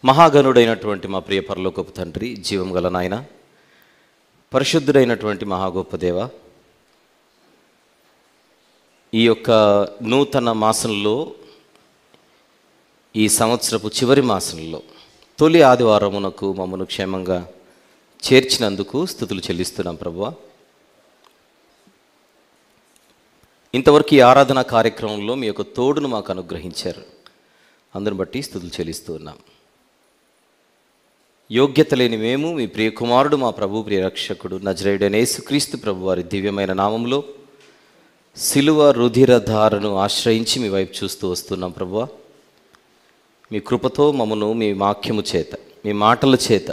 మహాగణుడైనటువంటి మా ప్రియ పరలోకపు తండ్రి, జీవం గల నాయన, పరిశుద్ధుడైనటువంటి మహా గొప్ప దేవ, ఈ యొక్క నూతన మాసంలో, ఈ సంవత్సరపు చివరి మాసంలో తొలి ఆదివారమునకు మమ్మను క్షేమంగా చేర్చినందుకు స్తుతులు చెల్లిస్తున్నాం ప్రభువా. ఇంతవరకు ఈ ఆరాధన కార్యక్రమంలో మీ యొక్క తోడును మాకు అనుగ్రహించారు. అందరిని బట్టి స్తుతులు చెల్లిస్తూ ఉన్నాం. యోగ్యత లేని మేము, మీ ప్రియ కుమారుడు, మా ప్రభు ప్రియ రక్షకుడు నజరేయుడైన యేసుక్రీస్తు ప్రభు వారి దివ్యమైన నామంలో సిలువ రుధిరధారను ఆశ్రయించి మీ వైపు చూస్తూ వస్తున్నాం ప్రభువా. మీ కృపతో మమ్మను మీ వాక్యము చేత, మీ మాటల చేత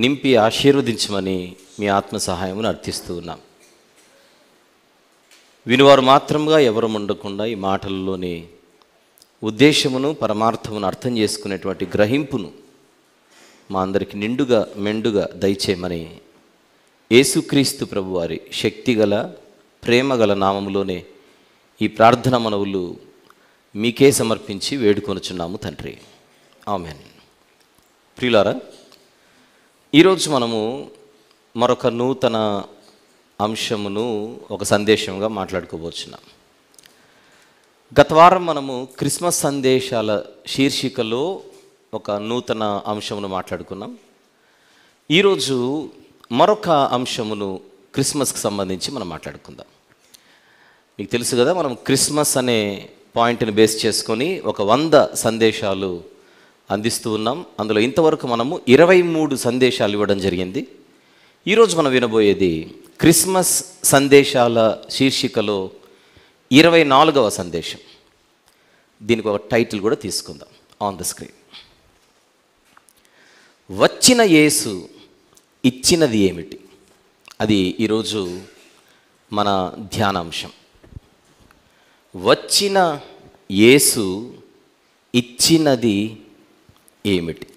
నింపి ఆశీర్వదించమని మీ ఆత్మ సహాయమును అర్థిస్తూ ఉన్నాం. వినువారు మాత్రముగా ఎవరు ఉండకుండా ఈ మాటల్లోని ఉద్దేశమును, పరమార్థమును అర్థం చేసుకునేటువంటి గ్రహింపును మా అందరికి నిండుగా మెండుగా దయచేయమని యేసుక్రీస్తు ప్రభు వారి శక్తిగల ప్రేమగల నామములోనే ఈ ప్రార్థన మనవులు మీకే సమర్పించి వేడుకొనుచున్నాము తండ్రి, ఆమెన్. ప్రియులారా, ఈరోజు మనము మరొక నూతన అంశమును ఒక సందేశంగా మాట్లాడుకోబోతున్నాం. గత వారం మనము క్రిస్మస్ సందేశాల శీర్షికలో ఒక నూతన అంశమును మాట్లాడుకున్నాం. ఈరోజు మరొక అంశమును క్రిస్మస్కి సంబంధించి మనం మాట్లాడుకుందాం. మీకు తెలుసు కదా, మనం క్రిస్మస్ అనే పాయింట్ని బేస్ చేసుకొని ఒక 100 సందేశాలు అందిస్తూ ఉన్నాం. అందులో ఇంతవరకు మనము 23 సందేశాలు ఇవ్వడం జరిగింది. ఈరోజు మనం వినబోయేది క్రిస్మస్ సందేశాల శీర్షికలో 24వ సందేశం. దీనికి ఒక టైటిల్ కూడా తీసుకుందాం ఆన్ ద స్క్రీన్. వచ్చిన యేసు ఇచ్చినది ఏమిటి? అది ఈరోజు మన ధ్యానాంశం. వచ్చిన యేసు ఇచ్చినది ఏమిటి?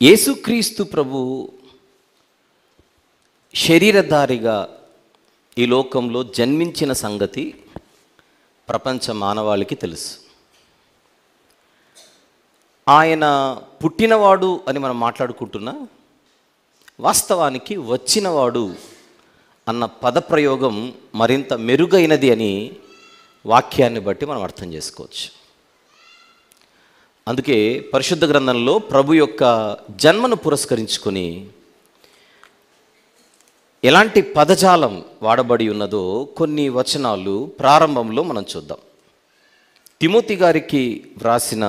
యేసుక్రీస్తు ప్రభు శరీరధారిగా ఈ లోకంలో జన్మించిన సంగతి ప్రపంచ మానవాళికి తెలుసు. ఆయన పుట్టినవాడు అని మనం మాట్లాడుకుంటున్నా, వాస్తవానికి వచ్చినవాడు అన్న పదప్రయోగం మరింత మెరుగైనది అని వాక్యాన్ని బట్టి మనం అర్థం చేసుకోవచ్చు. అందుకే పరిశుద్ధ గ్రంథంలో ప్రభు యొక్క జన్మను పురస్కరించుకొని ఎలాంటి పదజాలం వాడబడి ఉన్నదో కొన్ని వచనాలు ప్రారంభంలో మనం చూద్దాం. తిమోతి గారికి వ్రాసిన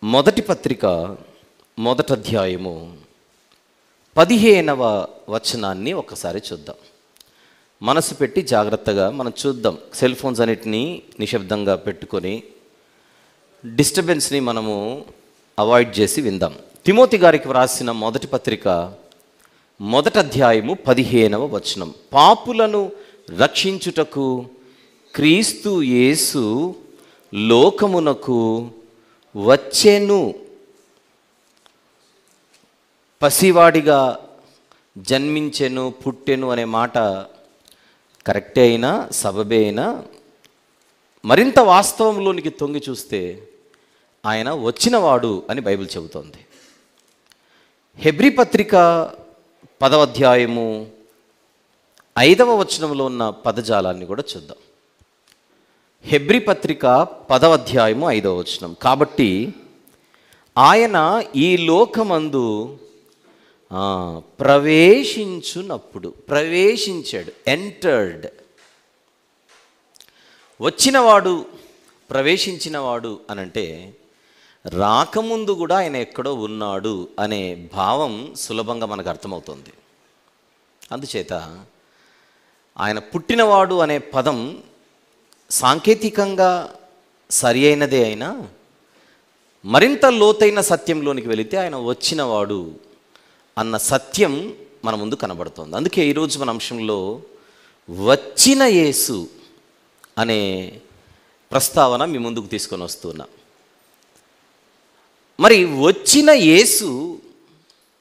మొదటి పత్రిక 1వ అధ్యాయము 15వ వచనాన్ని ఒకసారి చూద్దాం. మనసు పెట్టి జాగ్రత్తగా మనం చూద్దాం. సెల్ ఫోన్స్ అన్నిటినీ నిశ్శబ్దంగా పెట్టుకొని డిస్టర్బెన్స్ని మనము అవాయిడ్ చేసి విందాం. తిమోతి గారికి వ్రాసిన మొదటి పత్రిక 1వ అధ్యాయము 15వ వచనం. పాపులను రక్షించుటకు క్రీస్తు యేసు లోకమునకు వచ్చెను. పసివాడిగా జన్మించెను, పుట్టెను అనే మాట కరెక్టే అయినా, సబబే అయినా, మరింత వాస్తవంలోనికి తొంగి చూస్తే ఆయన వచ్చినవాడు అని బైబిల్ చెబుతోంది. హెబ్రీ పత్రిక 10వ అధ్యాయము 5వ వచనంలో ఉన్న పదజాలాన్ని కూడా చూద్దాం. హెబ్రీ పత్రిక 10వ అధ్యాయము 5వ వచనం. కాబట్టి ఆయన ఈ లోకమందు ప్రవేశించునప్పుడు, ప్రవేశించాడు, ఎంటర్డ్. వచ్చినవాడు, ప్రవేశించినవాడు అనంటే రాకముందు కూడా ఆయన ఎక్కడో ఉన్నాడు అనే భావం సులభంగా మనకు అర్థమవుతుంది. అందుచేత ఆయన పుట్టినవాడు అనే పదం సాంకేతికంగా సరి అయినదే అయినా మరింత లోతైన సత్యంలోనికి వెళితే ఆయన వచ్చినవాడు అన్న సత్యం మన ముందు కనబడుతోంది. అందుకే ఈరోజు మన అంశంలో వచ్చిన యేసు అనే ప్రస్తావన మీ ముందుకు తీసుకొని వస్తున్నా. మరి వచ్చిన యేసు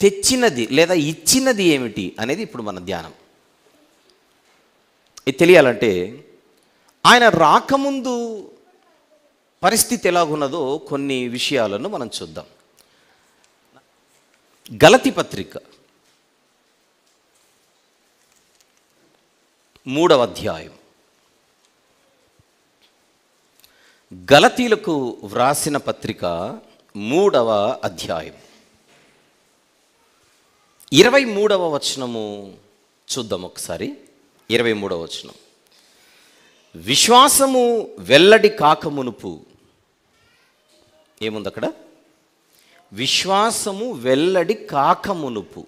తెచ్చినది లేదా ఇచ్చినది ఏమిటి అనేది ఇప్పుడు మన ధ్యానం. ఇది తెలియాలంటే ఆయన రాకముందు పరిస్థితి ఎలాగున్నదో కొన్ని విషయాలను మనం చూద్దాం. గలతీ పత్రిక 3వ అధ్యాయం. గలతీలకు వ్రాసిన పత్రిక 3వ అధ్యాయం 23వ వచనము చూద్దాం ఒకసారి. 23వ వచనం. విశ్వాసము వెల్లడి కాకమునుపు, ఏముంది అక్కడ? విశ్వాసము వెల్లడి కాకమునుపు.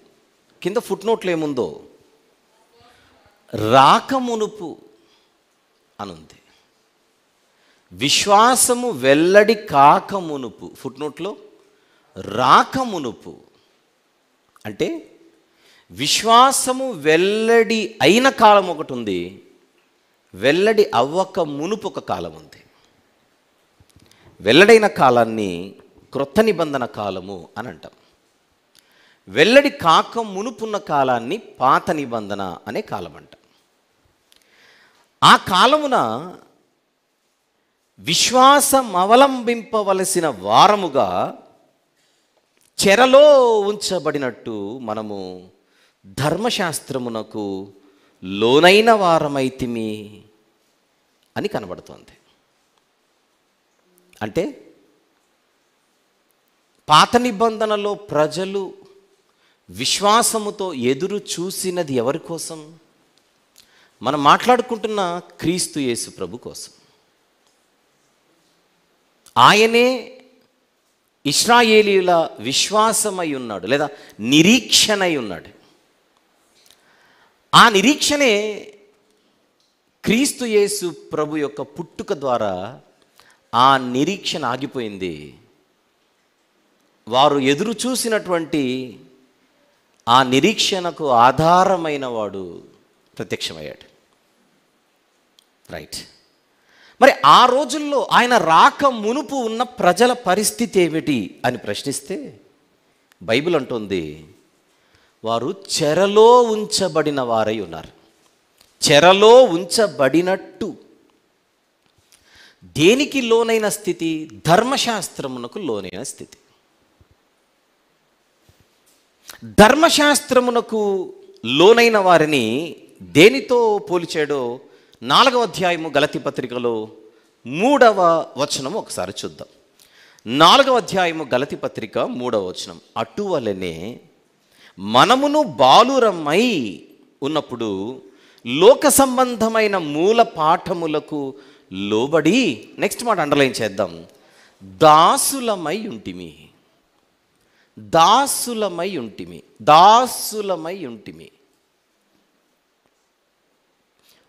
కింద ఫుట్ నోట్లో ఏముందో రాకమునుపు అనుంది. విశ్వాసము వెల్లడి కాకమునుపు, ఫుట్ నోట్లో రాకమునుపు. అంటే విశ్వాసము వెల్లడి అయిన కాలం ఒకటి ఉంది, వెల్లడి అవ్వక మునుపు ఒక కాలం ఉంది. వెల్లడైన కాలాన్ని క్రొత్త నిబంధన కాలము అని అంటాం. వెల్లడి కాక మునుపున్న కాలాన్ని పాత నిబంధన అనే కాలం అంటాం. ఆ కాలమున విశ్వాసం అవలంబింపవలసిన వారముగా చెరలో ఉంచబడినట్టు మనము ధర్మశాస్త్రమునకు లోనైన వారమైతిమి అని కనబడుతోంది. అంటే పాత నిబంధనలో ప్రజలు విశ్వాసముతో ఎదురు చూసినది ఎవరి కోసం? మనం మాట్లాడుకుంటున్న క్రీస్తు యేసు ప్రభు కోసం. ఆయనే ఇశ్రాయేలీయుల విశ్వాసమై ఉన్నాడు, లేదా నిరీక్షణై ఉన్నాడు. ఆ నిరీక్షణే క్రీస్తు యేసు ప్రభు యొక్క పుట్టుక ద్వారా ఆ నిరీక్షణ ఆగిపోయింది. వారు ఎదురు చూసినటువంటి ఆ నిరీక్షణకు ఆధారమైన వాడు ప్రత్యక్షమయ్యాడు. రైట్. మరి ఆ రోజుల్లో ఆయన రాక మునుపు ఉన్న ప్రజల పరిస్థితి ఏమిటి అని ప్రశ్నిస్తే బైబిల్ అంటోంది, వారు చెరలో ఉంచబడిన వారై ఉన్నారు. చెరలో ఉంచబడినట్టు. దేనికి లోనైన స్థితి? ధర్మశాస్త్రమునకు లోనైన స్థితి. ధర్మశాస్త్రమునకు లోనైన వారిని దేనితో పోల్చాడో 4వ అధ్యాయము గలతీ పత్రికలో 3వ వచనము ఒకసారి చూద్దాం. 4వ అధ్యాయము గలతీ పత్రిక 3వ వచనం. అటువలనే మనమును బాలురమై ఉన్నప్పుడు లోక సంబంధమైన మూల పాఠములకు లోబడి, నెక్స్ట్ మాట అండర్లైన్ చేద్దాం, దాసులమై ఉంటిమి. దాసులమై ఉంటిమి. దాసులమై ఉంటిమి.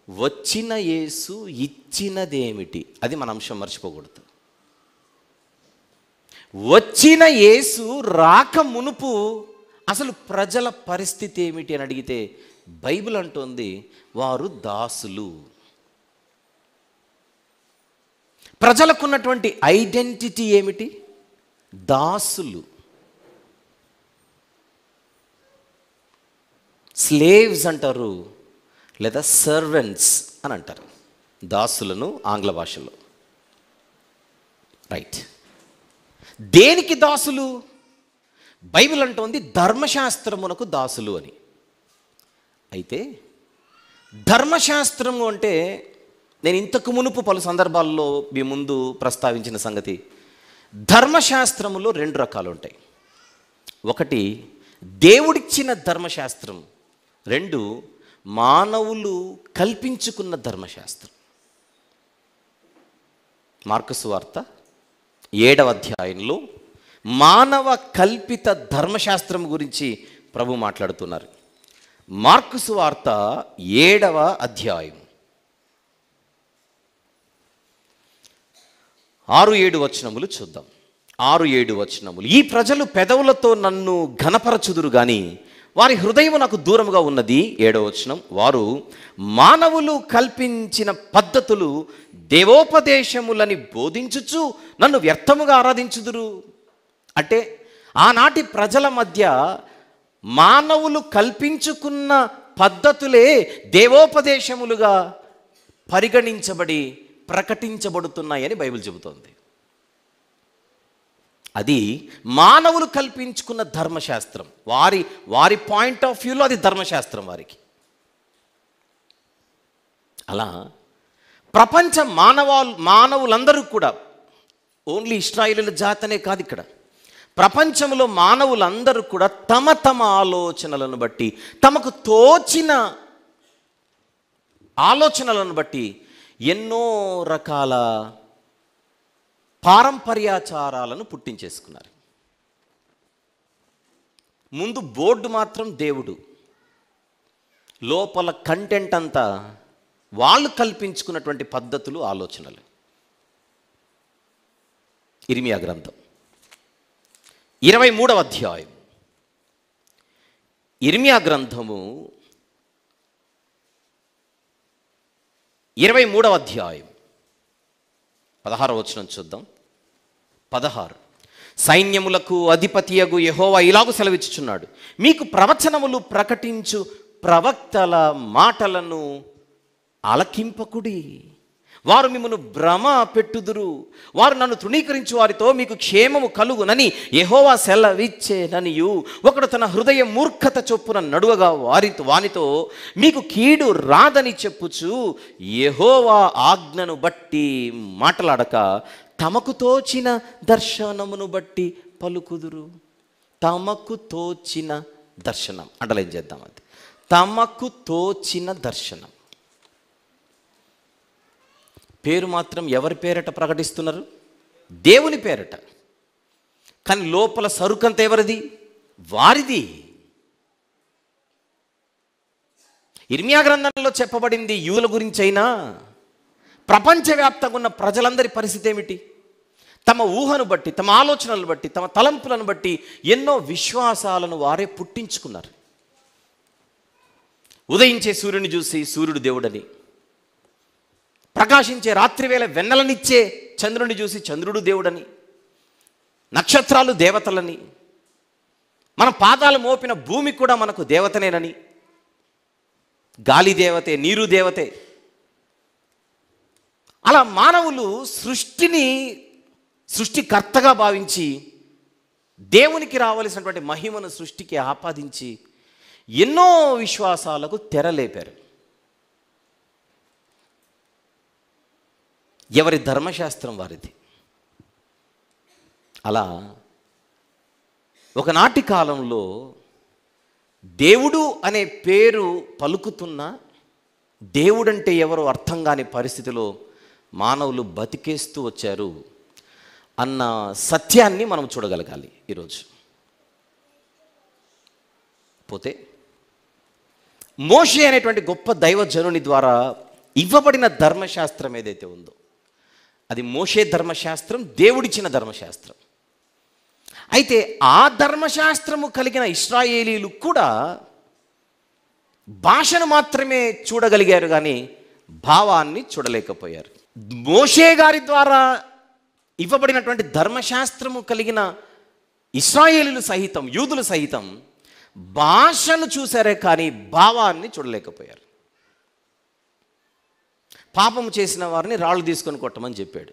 వచ్చిన యేసు ఇచ్చినదేమిటి? అది మన అంశం, మర్చిపోకూడదు. వచ్చిన యేసు రాక మునుపు అసలు ప్రజల పరిస్థితి ఏమిటి అని అడిగితే బైబిల్ అంటోంది, వారు దాసులు. ప్రజలకున్నటువంటి ఐడెంటిటీ ఏమిటి? దాసులు. స్లేవ్స్ అంటారు, లేదా సర్వెంట్స్ అని అంటారు దాసులను ఆంగ్ల భాషలో. రైట్. దేనికి దాసులు? బైబిల్ అంటోంది ధర్మశాస్త్రమునకు దాసులు అని. అయితే ధర్మశాస్త్రము అంటే నేను ఇంతకు మునుపు పలు సందర్భాల్లో మీ ముందు ప్రస్తావించిన సంగతి, ధర్మశాస్త్రములో 2 రకాలు ఉంటాయి. ఒకటి దేవుడిచ్చిన ధర్మశాస్త్రం, 2 మానవులు కల్పించుకున్న ధర్మశాస్త్రం. మార్కు సువార్త 7వ అధ్యాయంలో మానవ కల్పిత ధర్మశాస్త్రం గురించి ప్రభు మాట్లాడుతున్నారు. మార్కు సువార్త 7వ అధ్యాయం 6-7 వచనములు చూద్దాం. 6-7 వచనములు. ఈ ప్రజలు పెదవులతో నన్ను ఘనపరచుదురు గాని వారి హృదయం నాకు దూరముగా ఉన్నది. 7వ వచనం. వారు మానవులు కల్పించిన పద్ధతులు దేవోపదేశములని బోధించుచు నన్ను వ్యర్థముగా ఆరాధించుదురు. అంటే ఆనాటి ప్రజల మధ్య మానవులు కల్పించుకున్న పద్ధతులే దేవోపదేశములుగా పరిగణించబడి ప్రకటించబడుతున్నాయని బైబిల్ చెబుతోంది. అది మానవులు కల్పించుకున్న ధర్మశాస్త్రం. వారి వారి పాయింట్ ఆఫ్ వ్యూలో అది ధర్మశాస్త్రం వారికి. అలా ప్రపంచ మానవులందరూ కూడా, ఓన్లీ ఇశ్రాయేలీయుల జాతనే కాదు, ఇక్కడ ప్రపంచంలో మానవులందరూ కూడా తమ తమ ఆలోచనలను బట్టి, తమకు తోచిన ఆలోచనలను బట్టి ఎన్నో రకాల పారంపర్యాచారాలను పుట్టించేసుకున్నారు. ముందు బోర్డు మాత్రం దేవుడు, లోపల కంటెంట్ అంతా వాళ్ళు కల్పించుకున్నటువంటి పద్ధతులు, ఆలోచనలు. ఇర్మియా గ్రంథం 23వ అధ్యాయం. ఇర్మియా గ్రంథము 23వ అధ్యాయం 16వ వచనం చూద్దాం. 16. సైన్యములకు అధిపతియగు యెహోవా ఇలాగు సెలవిచ్చుచున్నాడు, మీకు ప్రవచనములు ప్రకటించు ప్రవక్తల మాటలను ఆలకింపకుడి. వారు మిమ్మను భ్రమ పెట్టుదురు. వారు నన్ను తృణీకరించు వారితో మీకు క్షేమము కలుగునని యెహోవా సెలవిచ్చేననియు, ఒకడు తన హృదయ మూర్ఖత చొప్పున నడువగా వానితో మీకు కీడు రాదని చెప్పుచు యెహోవా ఆజ్ఞను బట్టి మాట్లాడక తమకు తోచిన దర్శనమును బట్టి పలుకుదురు. తమకు తోచిన దర్శనం అండర్లైన్ చేద్దాం. అది తమకు తోచిన దర్శనం. పేరు మాత్రం ఎవరి పేరట ప్రకటిస్తున్నారు? దేవుని పేరట. కానీ లోపల సరుకంత ఎవరిది? వారిది. ఇర్మియా గ్రంథంలో చెప్పబడింది యూదుల గురించి అయినా ప్రపంచవ్యాప్తంగా ఉన్న ప్రజలందరి పరిస్థితి ఏమిటి? తమ ఊహను బట్టి, తమ ఆలోచనలను బట్టి, తమ తలంపులను బట్టి ఎన్నో విశ్వాసాలను వారే పుట్టించుకున్నారు. ఉదయించే సూర్యుని చూసి సూర్యుడు దేవుడని, ప్రకాశించే రాత్రివేళ వెన్నెలనిచ్చే చంద్రుని చూసి చంద్రుడు దేవుడని, నక్షత్రాలు దేవతలని, మన పాదాలు మోపిన భూమి కూడా మనకు దేవతనేనని, గాలి దేవతే, నీరు దేవతే. అలా మానవులు సృష్టికర్తగా భావించి దేవునికి రావలసినటువంటి మహిమను సృష్టికి ఆపాదించి ఎన్నో విశ్వాసాలకు తెరలేపారు. ఎవరి ధర్మశాస్త్రం వారిది. అలా ఒకనాటి కాలంలో దేవుడు అనే పేరు పలుకుతున్న, దేవుడంటే ఎవరో అర్థం కాని పరిస్థితిలో మానవులు బతికేస్తూ వచ్చారు అన్న సత్యాన్ని మనం చూడగలగాలి ఈరోజు. పోతే మోషే అనేటువంటి గొప్ప దైవజనుని ద్వారా ఇవ్వబడిన ధర్మశాస్త్రం ఏదైతే ఉందో అది మోషే ధర్మశాస్త్రం, దేవుడిచ్చిన ధర్మశాస్త్రం. అయితే ఆ ధర్మశాస్త్రము కలిగిన ఇశ్రాయేలీలు కూడా భాషను మాత్రమే చూడగలిగారు, కానీ భావాన్ని చూడలేకపోయారు. మోషే గారి ద్వారా ఇవ్వబడినటువంటి ధర్మశాస్త్రము కలిగిన ఇశ్రాయేలీలు సహితం, యూదులు సహితం భాషను చూసారే కానీ భావాన్ని చూడలేకపోయారు. పాపం చేసిన వారిని రాళ్ళు తీసుకొని కొట్టమని చెప్పాడు.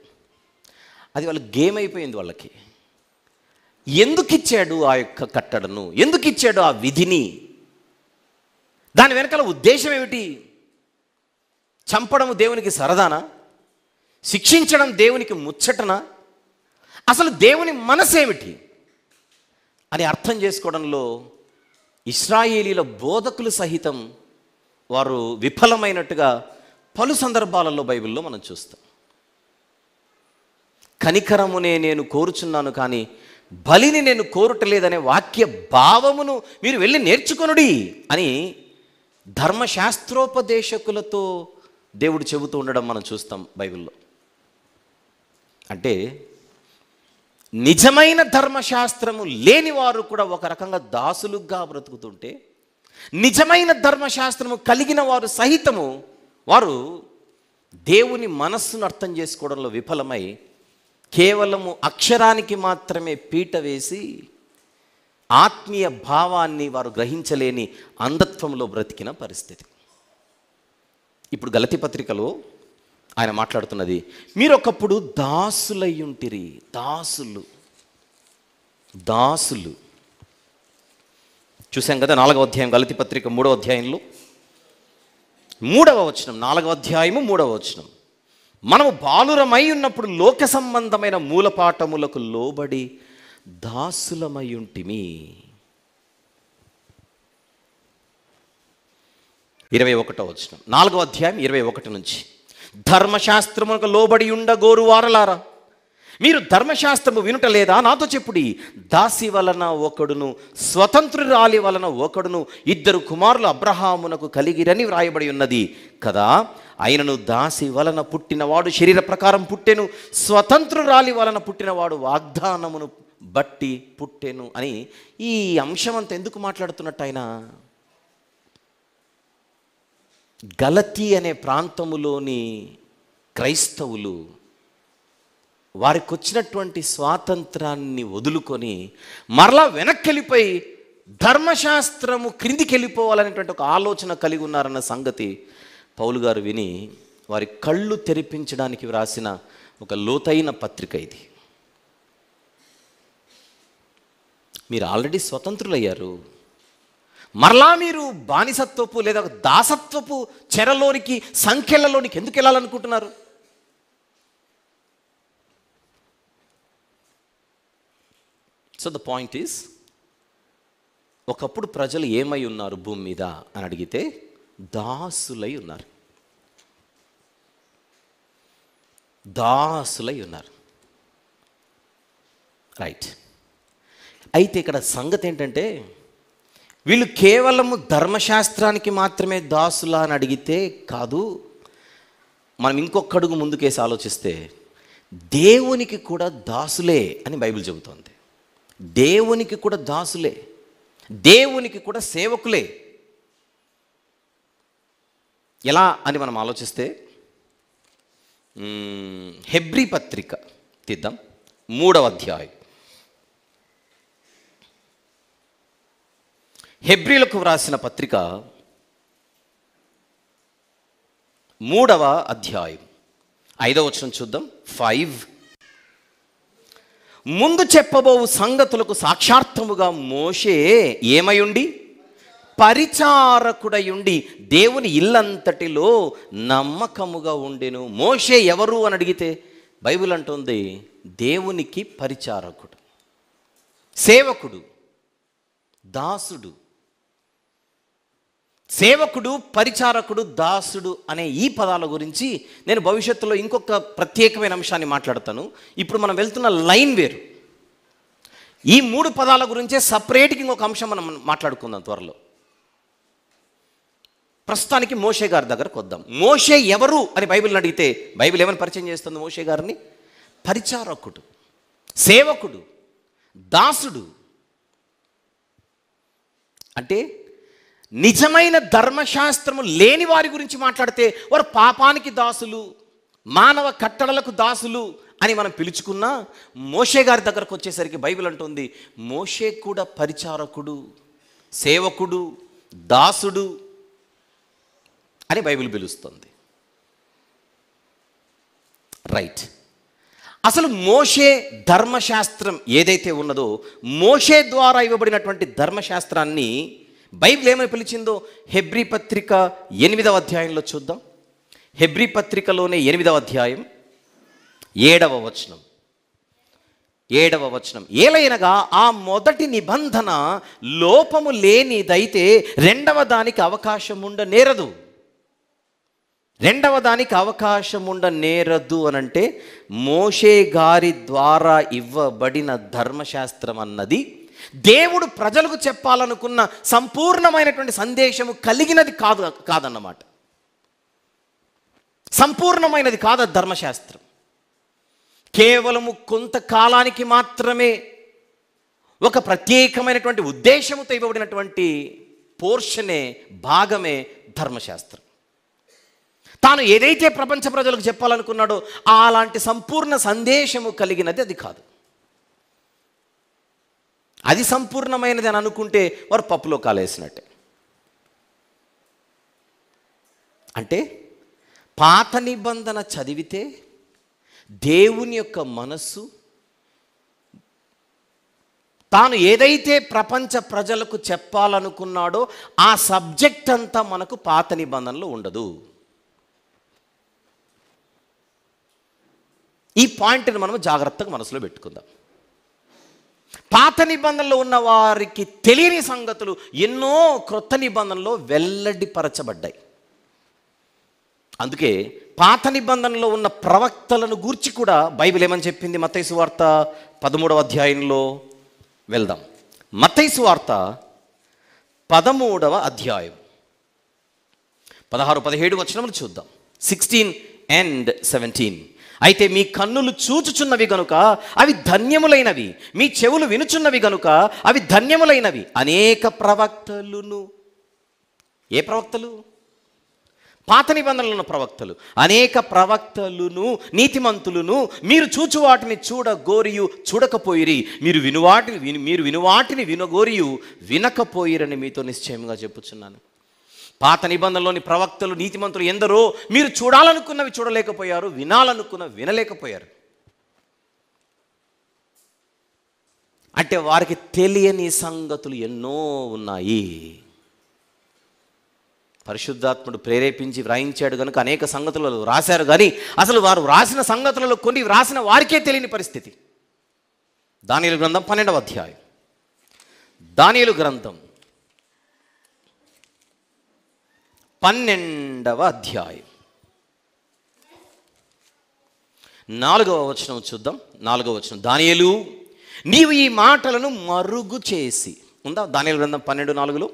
అది వాళ్ళ గేమ్ అయిపోయింది వాళ్ళకి. ఎందుకు ఇచ్చాడు ఆ యొక్క కట్టడను? ఎందుకు ఇచ్చాడు ఆ విధిని? దాని వెనకాల ఉద్దేశం ఏమిటి? చంపడం దేవునికి సరదానా? శిక్షించడం దేవునికి ముచ్చటనా? అసలు దేవుని మనసేమిటి అని అర్థం చేసుకోవడంలో ఇశ్రాయేలీల బోధకులు సహితం వారు విఫలమైనట్టుగా పలు సందర్భాలలో బైబిల్లో మనం చూస్తాం. కనికరమునే నేను కోరుచున్నాను కానీ బలిని నేను కోరుటలేదనే వాక్య భావమును మీరు వెళ్ళి నేర్చుకొనుడి అని ధర్మశాస్త్రోపదేశకులతో దేవుడు చెబుతూ ఉండడం మనం చూస్తాం బైబిల్లో. అంటే నిజమైన ధర్మశాస్త్రము లేని వారు కూడా ఒక రకంగా దాసులుగా బ్రతుకుతుంటే, నిజమైన ధర్మశాస్త్రము కలిగిన వారు సహితము వారు దేవుని మనస్సును అర్థం చేసుకోవడంలో విఫలమై కేవలము అక్షరానికి మాత్రమే పీట వేసి ఆత్మీయ భావాన్ని వారు గ్రహించలేని అంధత్వంలో బ్రతికిన పరిస్థితి. ఇప్పుడు గలతీ పత్రికలో ఆయన మాట్లాడుతున్నది, మీరు ఒకప్పుడు దాసులయ్యుంటిరి. దాసులు దాసులు. చూసాం కదా 4వ అధ్యాయం గలతీ పత్రిక 3వ అధ్యాయంలో 3వ వచనం, 4వ అధ్యాయము 3వ వచనం, మనము బాలురమై ఉన్నప్పుడు లోక సంబంధమైన మూలపాఠములకు లోబడి దాసులమై ఉంటిమి. 21వ వచనం 4వ అధ్యాయం 21 నుంచి, ధర్మశాస్త్రమునకు లోబడి ఉండగోరు వారలారా, మీరు ధర్మశాస్త్రము వినుట లేదా? నాతో చెప్పుడి. దాసి వలన ఒకడును స్వతంత్రురాలి వలన ఒకడును 2 కుమారులు అబ్రహామునకు కలిగిరని వ్రాయబడి ఉన్నది కదా. ఆయనను దాసి వలన పుట్టినవాడు శరీర ప్రకారం పుట్టెను, స్వతంత్రురాలి వలన పుట్టినవాడు వాగ్దానమును బట్టి పుట్టెను అని ఈ అంశం అంతా ఎందుకు మాట్లాడుతున్నట్టు ఆయన? గలతీ అనే ప్రాంతములోని క్రైస్తవులు వారికి వచ్చినటువంటి స్వాతంత్రాన్ని వదులుకొని మరలా వెనక్కి వెళ్ళిపోయి ధర్మశాస్త్రము క్రిందికి వెళ్ళిపోవాలనేటువంటి ఒక ఆలోచన కలిగి ఉన్నారన్న సంగతి పౌలు గారు విని వారి కళ్ళు తెరిపించడానికి వ్రాసిన ఒక లోతైన పత్రిక ఇది. మీరు ఆల్రెడీ స్వతంత్రులయ్యారు, మరలా మీరు బానిసత్వపు లేదా దాసత్వపు చెరలోనికి, సంఖ్యలలోనికి ఎందుకు వెళ్ళాలనుకుంటున్నారు? సో ద పాయింట్ ఈస్, ఒకప్పుడు ప్రజలు ఏమై ఉన్నారు భూమి మీద అని అడిగితే దాసులై ఉన్నారు. దాసులై ఉన్నారు. రైట్. అయితే ఇక్కడ సంగతి ఏంటంటే, వీళ్ళు కేవలము ధర్మశాస్త్రానికి మాత్రమే దాసులా అని అడిగితే కాదు. మనం ఇంకొక అడుగు ముందుకేసి ఆలోచిస్తే దేవునికి కూడా దాసులే అని బైబిల్ చెబుతోంది. దేవునికి కూడా దాసులే, దేవునికి కూడా సేవకులే. ఎలా అని మనం ఆలోచిస్తే హెబ్రీ పత్రిక తీద్దాం, 3వ అధ్యాయం. హెబ్రీలకు వ్రాసిన పత్రిక 3వ అధ్యాయం 5వ వచనం చూద్దాం. 5, ముందు చెప్పబోవు సంగతులకు సాక్షార్థముగా మోషే ఏమయుండి? పరిచారకుడయుండి దేవుని ఇల్లంతటిలో నమ్మకముగా ఉండెను. మోషే ఎవరు అని అడిగితే బైబిల్ అంటుంది దేవునికి పరిచారకుడు, సేవకుడు, దాసుడు. సేవకుడు, పరిచారకుడు, దాసుడు అనే ఈ పదాల గురించి నేను భవిష్యత్తులో ఇంకొక ప్రత్యేకమైన అంశాన్ని మాట్లాడతాను. ఇప్పుడు మనం వెళ్తున్న లైన్ వేరు. ఈ 3 పదాల గురించే సపరేట్గా ఇంకొక అంశం మనం మాట్లాడుకుందాం త్వరలో. ప్రస్తుతానికి మోషే గారి దగ్గరకు వద్దాం. మోషే ఎవరు అని బైబిల్ని అడిగితే బైబిల్ ఏమని పరిచయం చేస్తుంది మోషే గారిని? పరిచారకుడు, సేవకుడు, దాసుడు. అంటే నిజమైన ధర్మశాస్త్రము లేని వారి గురించి మాట్లాడితే వారు పాపానికి దాసులు, మానవ కట్టడలకు దాసులు అని మనం పిలుచుకున్నా, మోషే గారి దగ్గరకు వచ్చేసరికి బైబిల్ అంటుంది మోషే కూడా పరిచారకుడు, సేవకుడు, దాసుడు అని బైబిల్ పిలుస్తుంది. రైట్. అసలు మోషే ధర్మశాస్త్రం ఏదైతే ఉన్నదో, మోషే ద్వారా ఇవ్వబడినటువంటి ధర్మశాస్త్రాన్ని బైబిల్ ఏమని పిలిచిందో హెబ్రీ పత్రిక 8వ అధ్యాయంలో చూద్దాం. హెబ్రీ పత్రికలోనే 8వ అధ్యాయం 7వ వచనం. 7వ వచనం, ఏలైనగా ఆ మొదటి నిబంధన లోపము లేనిదైతే రెండవ దానికి అవకాశం ఉండనేరదు. రెండవ దానికి అవకాశం ఉండనేరదు అనంటే మోషే గారి ద్వారా ఇవ్వబడిన ధర్మశాస్త్రం అన్నది దేవుడు ప్రజలకు చెప్పాలనుకున్న సంపూర్ణమైనటువంటి సందేశము కలిగినది కాదన్నమాట. సంపూర్ణమైనది కాదు ధర్మశాస్త్రం. కేవలము కొంతకాలానికి మాత్రమే ఒక ప్రత్యేకమైనటువంటి ఉద్దేశముతో ఇవ్వబడినటువంటి పోర్షనే, భాగమే ధర్మశాస్త్రం. తాను ఏదైతే ప్రపంచ ప్రజలకు చెప్పాలనుకున్నాడో అలాంటి సంపూర్ణ సందేశము కలిగినది అది కాదు. అది సంపూర్ణమైనది అని అనుకుంటే వారు పప్పులో కాలేసినట్టే. అంటే పాత నిబంధన చదివితే దేవుని యొక్క మనస్సు తాను ఏదైతే ప్రపంచ ప్రజలకు చెప్పాలనుకున్నాడో ఆ సబ్జెక్ట్ అంతా మనకు పాత నిబంధనలో ఉండదు. ఈ పాయింట్ని మనం జాగ్రత్తగా మనసులో పెట్టుకుందాం. పాత నిబంధనలో ఉన్న వారికి తెలియని సంగతులు ఎన్నో క్రొత్త నిబంధనలో వెల్లడిపరచబడ్డాయి. అందుకే పాత నిబంధనలో ఉన్న ప్రవక్తలను గూర్చి కూడా బైబిల్ ఏమని చెప్పింది? మత్తయి సువార్త 13వ అధ్యాయంలో వెళ్దాం. మత్తయి సువార్త 13వ అధ్యాయం 16-17 వచనములు చూద్దాం. 16 and 17. అయితే మీ కన్నులు చూచుచున్నవి గనుక అవి ధన్యములైనవి, మీ చెవులు వినుచున్నవి గనుక అవి ధన్యములైనవి. అనేక ప్రవక్తలును, ఏ ప్రవక్తలు? పాత నిబంధనలు ఉన్న ప్రవక్తలు. అనేక ప్రవక్తలును నీతిమంతులను మీరు చూచు వాటిని చూడగోరియు చూడకపోయిరి, మీరు వినువాటిని వినగోరియు వినకపోయిరని మీతో నిశ్చయంగా చెప్పుచున్నాను. పాత నిబంధనలోని ప్రవక్తలు నీతిమంతులు ఎందరో మీరు చూడాలనుకున్నవి చూడలేకపోయారు, వినాలనుకున్నవి వినలేకపోయారు. అంటే వారికి తెలియని సంగతులు ఎన్నో ఉన్నాయి. పరిశుద్ధాత్ముడు ప్రేరేపించి వ్రాయించాడు కనుక అనేక సంగతులలో రాశారు, కానీ అసలు వారు వ్రాసిన సంగతులలో కొన్ని వ్రాసిన వారికే తెలియని పరిస్థితి. దానియేలు గ్రంథం 12వ అధ్యాయం. దానియేలు గ్రంథం 12వ అధ్యాయం 4వ వచనం చూద్దాం. 4వ వచనం. దానియేలు నీవు ఈ మాటలను మరుగు చేసి, ఉందా దానియేలు గ్రంథం 12:4లో?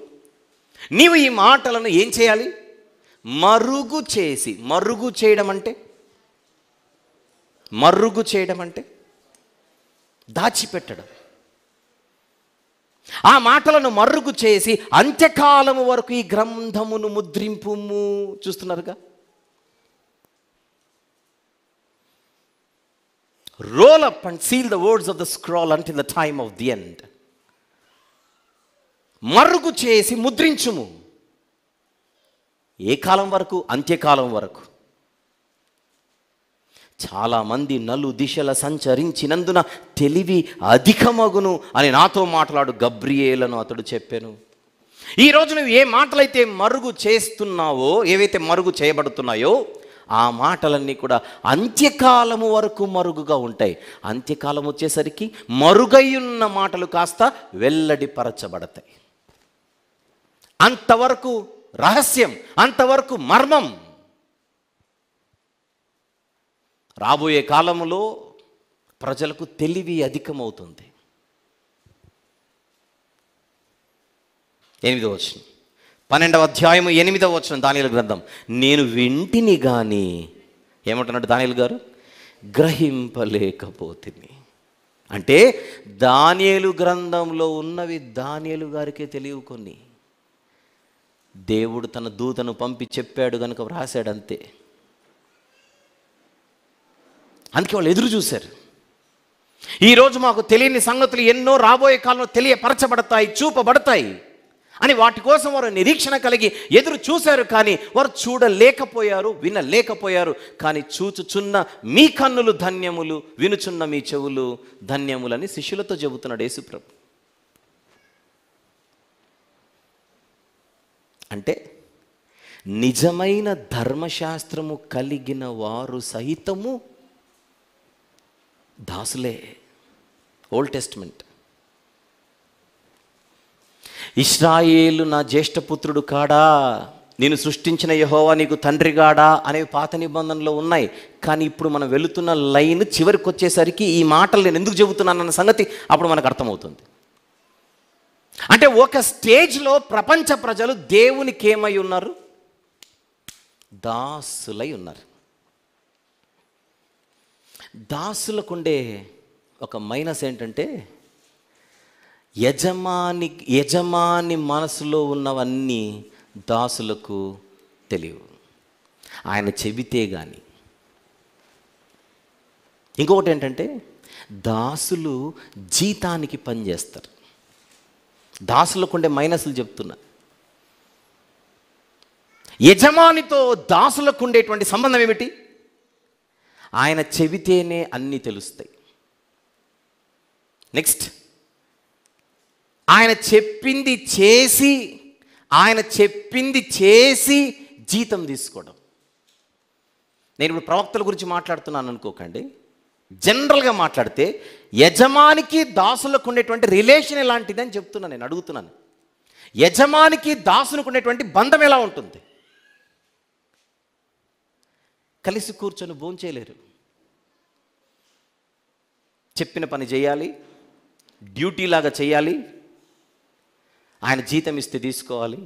నీవు ఈ మాటలను ఏం చేయాలి? మరుగు చేసి. మరుగు చేయడం అంటే దాచిపెట్టడం. ఆ మాటలను మరుగు చేసి అంత్యకాలము వరకు ఈ గ్రంథమును ముద్రింపుము. చూస్తున్నారుగా? Role up and seal the words of the scroll until the time of the end. మరుగు చేసి ముద్రించుము. ఏ కాలం వరకు? అంత్యకాలం వరకు. చాలామంది నలు దిశల సంచరించినందున తెలివి అధికమగును అని నాతో మాట్లాడు గబ్రియేలను అతడు చెప్పాను. ఈరోజు నువ్వు ఏ మాటలైతే మరుగు చేస్తున్నావో, ఏవైతే మరుగు చేయబడుతున్నాయో ఆ మాటలన్నీ కూడా అంత్యకాలము వరకు మరుగుగా ఉంటాయి. అంత్యకాలం వచ్చేసరికి మరుగయ్యున్న మాటలు కాస్త వెల్లడిపరచబడతాయి. అంతవరకు రహస్యం, అంతవరకు మర్మం. రాబోయే కాలంలో ప్రజలకు తెలివి అధికమవుతుంది. 8వ వచనం, 12వ అధ్యాయము 8వ వచనం దానియేలు గ్రంథం. నేను వింటిని గాని, ఏమంటున్నాడు దానియేలు గారు? గ్రహింపలేకపోతిని. అంటే దానియేలు గ్రంథంలో ఉన్నవి దానియేలు గారికే తెలియవు. కొన్ని దేవుడు తన దూతను పంపి చెప్పాడు కనుక వ్రాసాడంతే. అందుకే వాళ్ళు ఎదురు చూశారు. ఈరోజు మాకు తెలియని సంగతులు ఎన్నో రాబోయే కాలంలో తెలియపరచబడతాయి, చూపబడతాయి అని వాటి కోసం వారు నిరీక్షణ కలిగి ఎదురు చూశారు. కానీ వారు చూడలేకపోయారు, వినలేకపోయారు. కానీ చూచుచున్న మీ కన్నులు ధన్యములు, వినుచున్న మీ చెవులు ధన్యములని శిష్యులతో చెబుతున్నాడు యేసుప్రభు. అంటే నిజమైన ధర్మశాస్త్రము కలిగిన వారు సహితము దాసులే. Old testament. ఇశ్రాయేలు నా జ్యేష్ఠపుత్రుడు కాడా, నేను సృష్టించిన యెహోవా నీకు తండ్రి కాడా అనేవి పాత నిబంధనలో ఉన్నాయి. కానీ ఇప్పుడు మనం వెళుతున్న లైన్ చివరికి వచ్చేసరికి ఈ మాటలు నేను ఎందుకు చెబుతున్నానన్న సంగతి అప్పుడు మనకు అర్థమవుతుంది. అంటే ఒక స్టేజ్లో ప్రపంచ ప్రజలు దేవునికి ఏమై ఉన్నారు? దాసులై ఉన్నారు. దాసులకుండే ఒక మైనస్ ఏంటంటే యజమాని మనసులో ఉన్నవన్నీ దాసులకు తెలియవు. ఆయన చెబితే కానీ. ఇంకొకటి ఏంటంటే దాసులు జీతానికి పనిచేస్తారు. దాసులకుండే మైనస్లు చెప్తున్నా. యజమానితో దాసులకు ఉండేటువంటి సంబంధం ఏమిటి? ఆయన చెబితేనే అన్నీ తెలుస్తాయి. నెక్స్ట్, ఆయన చెప్పింది చేసి జీతం తీసుకోవడం. నేను ఇప్పుడు ప్రవక్తల గురించి మాట్లాడుతున్నాను అనుకోకండి. జనరల్గా మాట్లాడితే యజమానికి దాసులకు ఉండేటువంటి రిలేషన్ ఎలాంటిది అని చెప్తున్నాను, నేను అడుగుతున్నాను. యజమానికి దాసునికి ఉండేటువంటి బంధం ఎలా ఉంటుంది? కలిసి కూర్చొని భోంచేయలేరు. చెప్పిన పని చేయాలి, డ్యూటీలాగా చేయాలి. ఆయన జీతం ఇస్తే తీసుకోవాలి,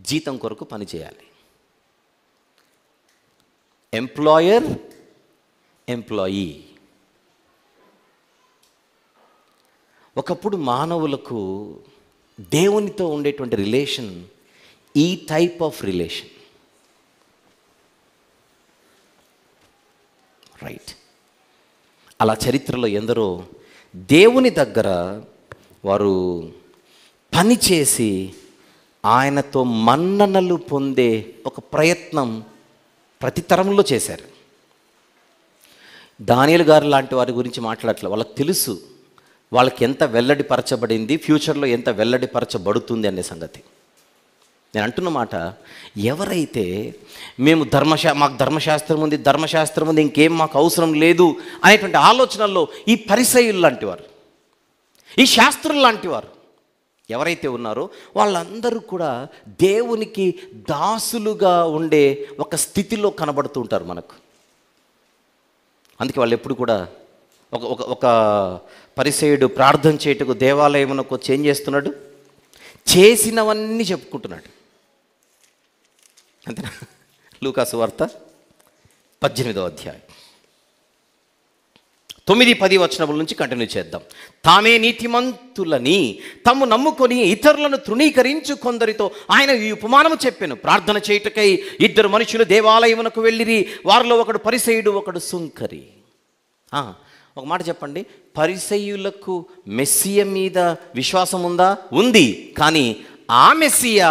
జీతం కొరకు పని చేయాలి. Employer, employee. ఒకప్పుడు మానవులకు దేవునితో ఉండేటువంటి రిలేషన్ ఈ టైప్ ఆఫ్ రిలేషన్, రైట్? అలా చరిత్రలో ఎందరో దేవుని దగ్గర వారు పనిచేసి ఆయనతో మన్ననలు పొందే ఒక ప్రయత్నం ప్రతి తరంలో చేశారు. దానియేలు గారు లాంటి వారి గురించి మాట్లాడట్లేదు. వాళ్ళకి తెలుసు వాళ్ళకి ఎంత వెల్లడిపరచబడింది, ఫ్యూచర్లో ఎంత వెల్లడిపరచబడుతుంది అనే సంగతి. నేను అంటున్న మాట, ఎవరైతే మేము మాకు ధర్మశాస్త్రం ఉంది, ఇంకేం మాకు అవసరం లేదు అనేటువంటి ఆలోచనల్లో ఈ పరిసయ్యులు లాంటివారు, ఈ శాస్త్రులు లాంటివారు ఎవరైతే ఉన్నారో వాళ్ళందరూ కూడా దేవునికి దాసులుగా ఉండే ఒక స్థితిలో కనబడుతూ ఉంటారు మనకు. అందుకే వాళ్ళు ఎప్పుడు కూడా ఒక పరిసయ్యుడు ప్రార్థన చేయటకు దేవాలయమునకు వచ్చి ఏం చేస్తున్నాడు? చేసినవన్నీ చెప్పుకుంటున్నాడు. అంతేనా? లూకాసు వార్త 18వ అధ్యాయం 9-10 వచనముల నుంచి కంటిన్యూ చేద్దాం. తామే నీతిమంతులని తమ్ము నమ్ముకొని ఇతరులను తృణీకరించు కొందరితో ఆయన ఈ ఉపమానము చెప్పెను. ప్రార్థన చేయుటకై 2 మనుషులు దేవాలయమునకు వెళ్ళిరి. వారిలో ఒకడు పరిసయ్యుడు, ఒకడు సుంకరి. ఒక మాట చెప్పండి, పరిసయ్యులకు మెస్సియ మీద విశ్వాసం ఉందా? ఉంది. కానీ ఆ మెస్సియా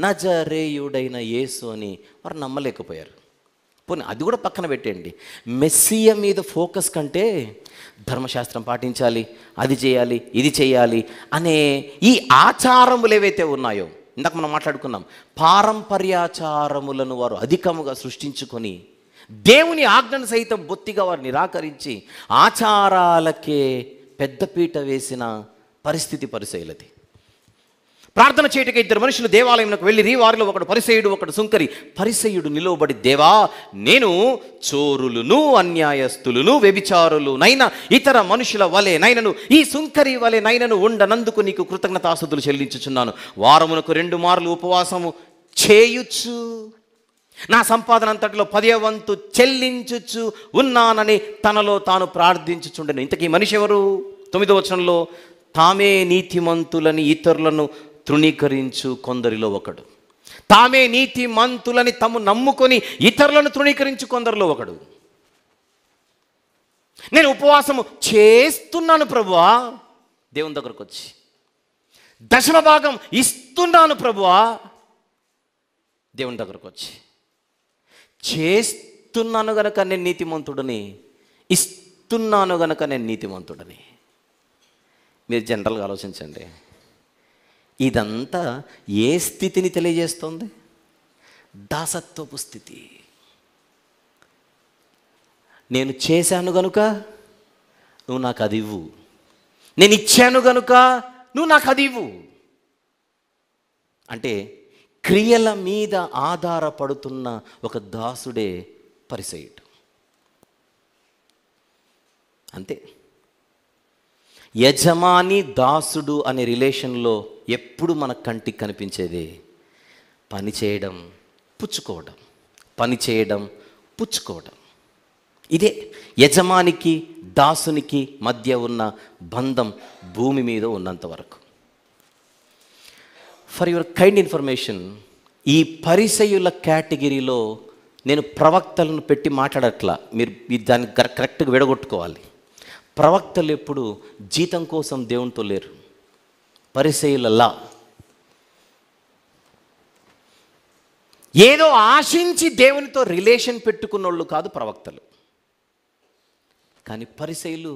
నజరేయుడైన యేసు అని వారు నమ్మలేకపోయారు. పోనీ అది కూడా పక్కన పెట్టండి. మెస్సియ మీద ఫోకస్ కంటే ధర్మశాస్త్రం పాటించాలి, అది చేయాలి, ఇది చేయాలి అనే ఈ ఆచారములు ఏవైతే ఉన్నాయో, ఇందాక మనం మాట్లాడుకున్నాం, పారంపర్యాచారములను వారు అధికముగా సృష్టించుకొని దేవుని ఆజ్ఞను సైతం బొత్తిగా వారు నిరాకరించి ఆచారాలకే పెద్దపీట వేసిన పరిస్థితి పరిసయ్యులది. ప్రార్థన చేయటకి 2 మనుషులు దేవాలయంలోకి వెళ్ళిరి. వారిలో ఒకడు పరిసయ్యుడు, ఒకడు సుంకరి. పరిసయ్యుడు నిలువబడి, దేవా, నేను చోరులను, అన్యాయస్తులను, వ్యభిచారులు నైనా ఇతర మనుషుల వలె నైనను, ఈ సుంకరి వలె నైనను ఉండనందుకు నీకు కృతజ్ఞతాస్తుతులు చెల్లించుచున్నాను. వారమునకు 2 మార్లు ఉపవాసము చేయుచు నా సంపాదన అంతటిలో 10వ వంతు చెల్లించుచు ఉన్నానని తనలో తాను ప్రార్థించుచుండెను. ఇంతకీ మనిషి ఎవరు? 9వ వచనంలో, తామే నీతిమంతులని ఇతరులను తృణీకరించు కొందరిలో ఒకడు. తామే నీతిమంతులని తమ్ము నమ్ముకొని ఇతరులను తృణీకరించు కొందరిలో ఒకడు. నేను ఉపవాసము చేస్తున్నాను ప్రభువా, దేవుని దగ్గరకు వచ్చి 10వ భాగం ఇస్తున్నాను ప్రభువా, దేవుని దగ్గరకు వచ్చి చేస్తున్నాను గనక నేను నీతిమంతుడని, ఇస్తున్నాను గనక నేను నీతిమంతుడని. మీరు జనరల్గా ఆలోచించండి, ఇదంతా ఏ స్థితిని తెలియజేస్తుంది? దాసత్వపు స్థితి. నేను చేశాను గనుక నువ్వు నాకు అది ఇవ్వు, నేను ఇచ్చాను గనుక నువ్వు నాకు అది ఇవ్వు. అంటే క్రియల మీద ఆధారపడుతున్న ఒక దాసుడే పరిసయ్యుడు. అంతే. యజమాని దాసుడు అనే రిలేషన్లో ఎప్పుడు మన కంటికి కనిపించేది పని చేయడం, పుచ్చుకోవడం, పని చేయడం, పుచ్చుకోవడం. ఇదే యజమానికి దాసునికి మధ్య ఉన్న బంధం భూమి మీద ఉన్నంత వరకు. ఫర్ యువర్ కైండ్ ఇన్ఫర్మేషన్, ఈ పరిసయ్యుల కేటగిరీలో నేను ప్రవక్తలను పెట్టి మాట్లాడట్లా, మీరు దాన్ని కరెక్ట్గా విడగొట్టుకోవాలి. ప్రవక్తలు ఎప్పుడు జీతం కోసం దేవునితో లేరు. పరిసయ్యులలా ఏదో ఆశించి దేవునితో రిలేషన్ పెట్టుకున్నోళ్ళు కాదు ప్రవక్తలు. కానీ పరిసయ్యులు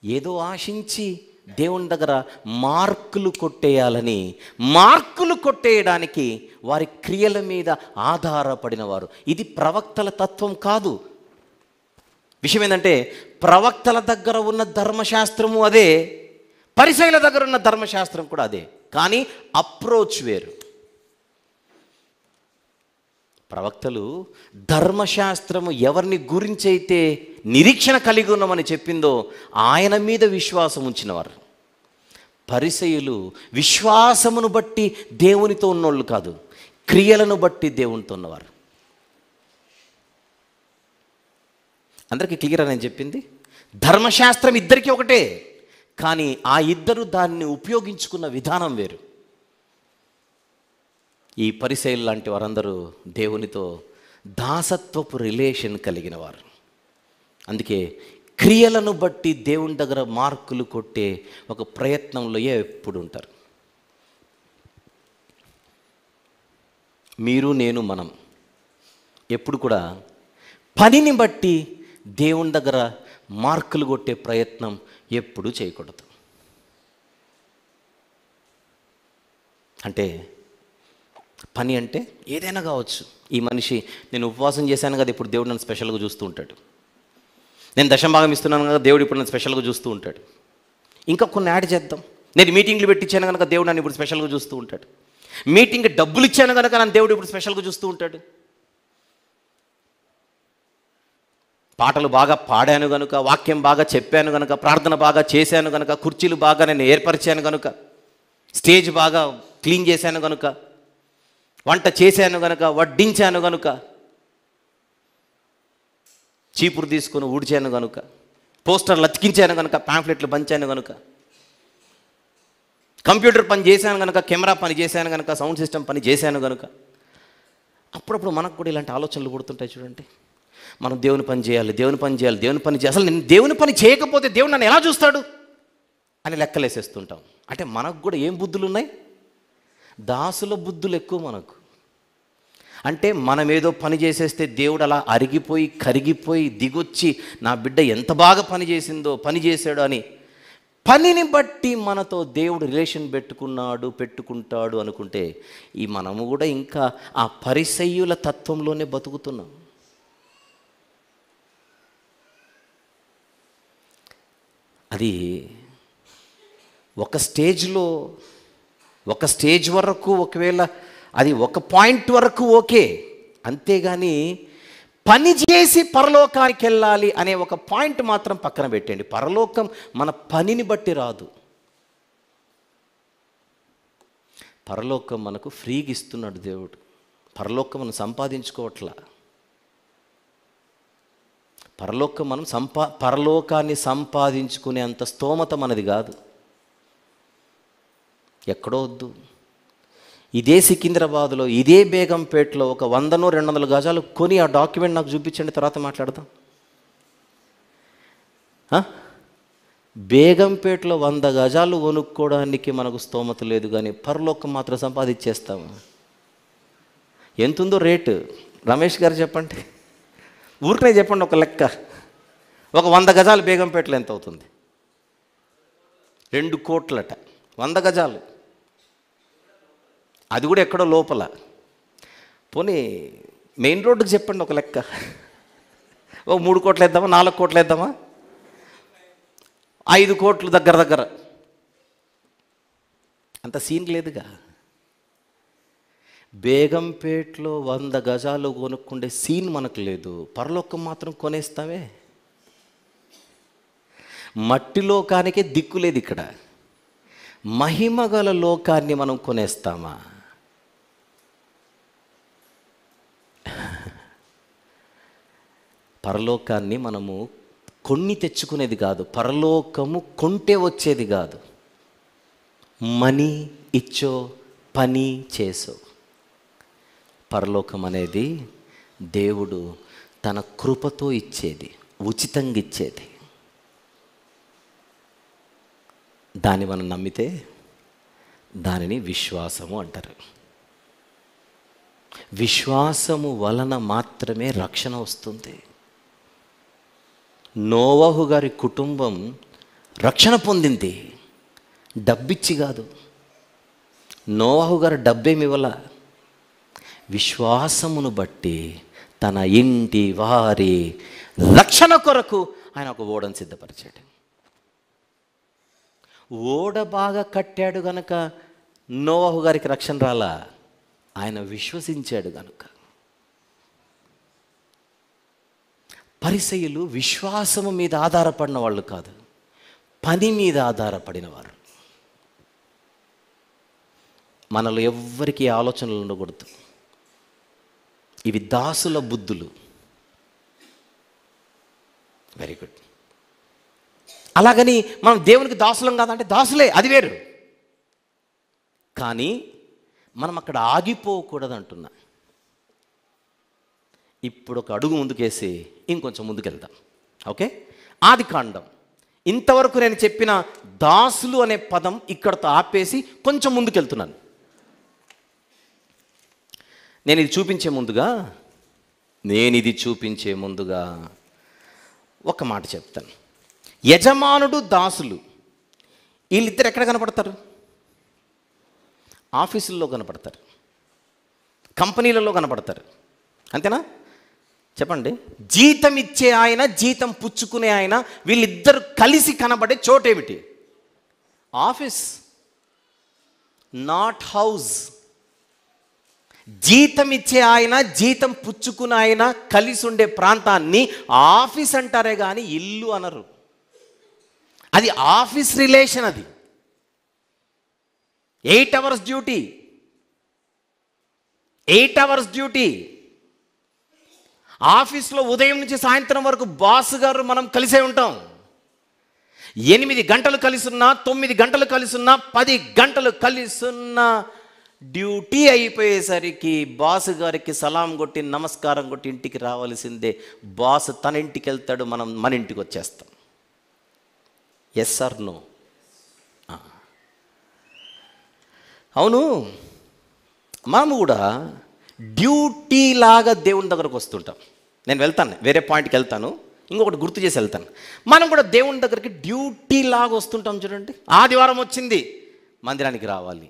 ఏదో ఆశించి దేవుని దగ్గర మార్కులు కొట్టేయాలని, మార్కులు కొట్టేయడానికి వారి క్రియల మీద ఆధారపడిన వారు. ఇది ప్రవక్తల తత్వం కాదు. విషయం ఏంటంటే, ప్రవక్తల దగ్గర ఉన్న ధర్మశాస్త్రము అదే, పరిసయ్యుల దగ్గర ఉన్న ధర్మశాస్త్రం కూడా అదే, కానీ అప్రోచ్ వేరు. ప్రవక్తలు ధర్మశాస్త్రము ఎవరిని గురించైతే నిరీక్షణ కలిగి ఉన్నామని చెప్పిందో ఆయన మీద విశ్వాసం ఉంచినవారు. పరిసయ్యులు విశ్వాసమును బట్టి దేవునితో ఉన్నోళ్ళు కాదు, క్రియలను బట్టి దేవునితో ఉన్నవారు. అందరికీ క్లియర్ అని చెప్పింది. ధర్మశాస్త్రం ఇద్దరికీ ఒకటే, కానీ ఆ ఇద్దరు దాన్ని ఉపయోగించుకున్న విధానం వేరు. ఈ పరిసయ్యులు లాంటి వారందరూ దేవునితో దాసత్వపు రిలేషన్ కలిగిన వారు. అందుకే క్రియలను బట్టి దేవుని దగ్గర మార్కులు కొట్టే ఒక ప్రయత్నంలో ఎప్పుడు ఉంటారు. మీరు, నేను, మనం ఎప్పుడు కూడా పనిని బట్టి దేవుని దగ్గర మార్కులు కొట్టే ప్రయత్నం ఎప్పుడూ చేయకూడదు. అంటే పని అంటే ఏదైనా కావచ్చు. ఈ మనిషి, నేను ఉపవాసం చేశాను కదా, ఇప్పుడు దేవుడు నన్ను స్పెషల్గా చూస్తూ ఉంటాడు. నేను దశంభాగం ఇస్తున్నాను కదా, దేవుడు ఇప్పుడు నన్ను స్పెషల్గా చూస్తూ ఉంటాడు. ఇంకా కొన్ని యాడ్ చేద్దాం. నేను మీటింగ్లు పెట్టించాను కనుక దేవుడు నన్ను ఇప్పుడు స్పెషల్గా చూస్తూ ఉంటాడు. మీటింగ్కి డబ్బులు ఇచ్చాను కనుక నన్ను దేవుడు ఇప్పుడు స్పెషల్గా చూస్తూ ఉంటాడు. పాటలు బాగా పాడాను కనుక, వాక్యం బాగా చెప్పాను కనుక, ప్రార్థన బాగా చేశాను కనుక, కుర్చీలు బాగా నేను ఏర్పరిచాను కనుక, స్టేజ్ బాగా క్లీన్ చేశాను కనుక, వంట చేశాను కనుక, వడ్డించాను కనుక, చీపురు తీసుకొని ఊడ్చాను కనుక, పోస్టర్లు అతికించాను కనుక, పాంఫ్లెట్లు పంచాను కనుక, కంప్యూటర్ పని చేశాను కనుక, కెమెరా పని చేశాను కనుక, సౌండ్ సిస్టమ్ పని చేశాను కనుక. అప్పుడప్పుడు మనకు కూడా ఇలాంటి ఆలోచనలు పుడుతుంటాయి. చూడండి, మనం దేవుని పని చేయాలి, దేవుని పని చేయాలి, దేవుని పని చేయాలి, అసలు నేను దేవుని పని చేయకపోతే దేవుడు నన్ను ఎలా చూస్తాడు అని లెక్కలేసేస్తుంటాం. అంటే మనకు కూడా ఏం బుద్ధులు ఉన్నాయి? దాసుల బుద్ధులు ఎక్కువ మనకు. అంటే మనం ఏదో పని చేసేస్తే దేవుడు అలా అరిగిపోయి కరిగిపోయి దిగొచ్చి నా బిడ్డ ఎంత బాగా పని చేసిందో, పని చేశాడు అని పనిని బట్టి మనతో దేవుడు రిలేషన్ పెట్టుకుంటాడు అనుకుంటే ఈ మనము కూడా ఇంకా ఆ పరిసయ్యుల తత్వంలోనే బతుకుతున్నాం. అది ఒక స్టేజ్ వరకు, ఒకవేళ అది ఒక పాయింట్ వరకు ఓకే, అంతేగాని పని చేసి పరలోకానికి వెళ్ళాలి అనే ఒక పాయింట్ మాత్రం పక్కన పెట్టండి. పరలోకం మన పనిని బట్టి రాదు. పరలోకం మనకు ఫ్రీగా ఇస్తున్నాడు దేవుడు. పరలోకం మనం సంపాదించుకోవట్లా. పరలోకం మనం పరలోకాన్ని సంపాదించుకునే అంత స్తోమత మనది కాదు. ఎక్కడో వద్దు, ఇదే సికింద్రాబాద్లో, ఇదే బేగంపేటలో ఒక 100-200 గజాలు కొని ఆ డాక్యుమెంట్ నాకు చూపించండి, తర్వాత మాట్లాడదాం. బేగంపేటలో 100 గజాలు కొనుక్కోవడానికి మనకు స్తోమత లేదు, కానీ పరలోకం మాత్రం సంపాదించేస్తాము. ఎంతుందో రేటు రమేష్ గారు చెప్పండి, ఊరికనే చెప్పండి ఒక లెక్క. ఒక 100 గజాలు బేగంపేటలో ఎంత అవుతుంది? 2 కోట్లట 100 గజాలు. అది కూడా ఎక్కడో లోపల. పోనీ మెయిన్ రోడ్డుకి చెప్పండి ఒక లెక్క. ఓ 3 కోట్లు వేద్దామా, 4 కోట్లు వేద్దామా, 5 కోట్లు దగ్గర. అంత సీన్ లేదుగా. బేగంపేటలో 100 గజాలు కొనుక్కుండే సీన్ మనకు లేదు. పరలోకం మాత్రం కొనేస్తామే. మట్టి లోకానికే దిక్కు లేదు ఇక్కడ. మహిమగల లోకాన్ని మనం కొనేస్తామా? పరలోకాన్ని మనము కొన్ని తెచ్చుకునేది కాదు. పరలోకము కొంటే వచ్చేది కాదు. మనీ ఇచ్చో, పని చేసో. పరలోకం అనేది దేవుడు తన కృపతో ఇచ్చేది, ఉచితంగా ఇచ్చేది. దాన్ని మనం నమ్మితే దానిని విశ్వాసము అంటారు. విశ్వాసము వలన మాత్రమే రక్షణ వస్తుంది. నోవహు గారి కుటుంబం రక్షణ పొందింది. డబ్బిచ్చి కాదు. నోవాహు గారు డబ్బేమి ఇవ్వాల, విశ్వాసమును బట్టి తన ఇంటి వారి రక్షణ కొరకు ఆయన ఒక ఓడను సిద్ధపరిచాడు. ఓడ బాగా కట్టాడు గనక నోవాహు గారికి రక్షణ రాలా, ఆయన విశ్వసించాడు గనుక. పరిసయ్యులు విశ్వాసము మీద ఆధారపడిన వాళ్ళు కాదు, పని మీద ఆధారపడిన వారు. మనలో ఎవ్వరికీ ఆలోచనలు ఉండకూడదు. ఇవి దాసుల బుద్ధులు. Very good. అలాగని మనం దేవునికి దాసులం కాదంటే దాసులే, అది వేరు. కానీ మనం అక్కడ ఆగిపోకూడదు అంటున్నా. ఇప్పుడు ఒక అడుగు ముందుకేసి ఇంకొంచెం ముందుకెళ్దాం. ఓకే, ఆదికాండం. ఇంతవరకు నేను చెప్పిన దాసులు అనే పదం ఇక్కడతో ఆపేసి కొంచెం ముందుకెళ్తున్నాను. నేను ఇది చూపించే ముందుగా ఒక మాట చెప్తాను. యజమానుడు, దాసులు, వీళ్ళిద్దరు ఎక్కడ కనపడతారు? ఆఫీసుల్లో కనపడతారు, కంపెనీలలో కనపడతారు. అంతేనా? చెప్పండి. జీతం ఇచ్చే ఆయన, జీతం పుచ్చుకునే ఆయన, వీళ్ళిద్దరు కలిసి కనబడే చోటేమిటి? Office, not house. జీతం ఇచ్చే ఆయన, జీతం పుచ్చుకునే ఆయన కలిసి ఉండే ప్రాంతాన్ని ఆఫీస్ అంటారే కానీ ఇల్లు అనరు. అది ఆఫీస్ రిలేషన్. అది 8 hours డ్యూటీ, 8 hours డ్యూటీ. ఆఫీస్లో ఉదయం నుంచి సాయంత్రం వరకు బాస్ గారు మనం కలిసే ఉంటాం. 8 గంటలు కలిసున్నా, 9 గంటలు కలిసున్నా, 10 గంటలు కలిసున్నా, డ్యూటీ అయిపోయేసరికి బాస్ గారికి సలాం కొట్టి నమస్కారం కొట్టి ఇంటికి రావాల్సిందే. బాస్ తన ఇంటికి వెళ్తాడు, మనం మన ఇంటికి వచ్చేస్తాం. Yes or no? అవును. మనము కూడా డ్యూటీ లాగా దేవుని దగ్గరకు వస్తుంటాం. నేను వెళ్తాను, వేరే పాయింట్కి వెళ్తాను, ఇంకొకటి గుర్తు చేసి వెళ్తాను. మనం కూడా దేవుని దగ్గరికి డ్యూటీ లాగా వస్తుంటాం. చూడండి, ఆదివారం వచ్చింది, మందిరానికి రావాలి.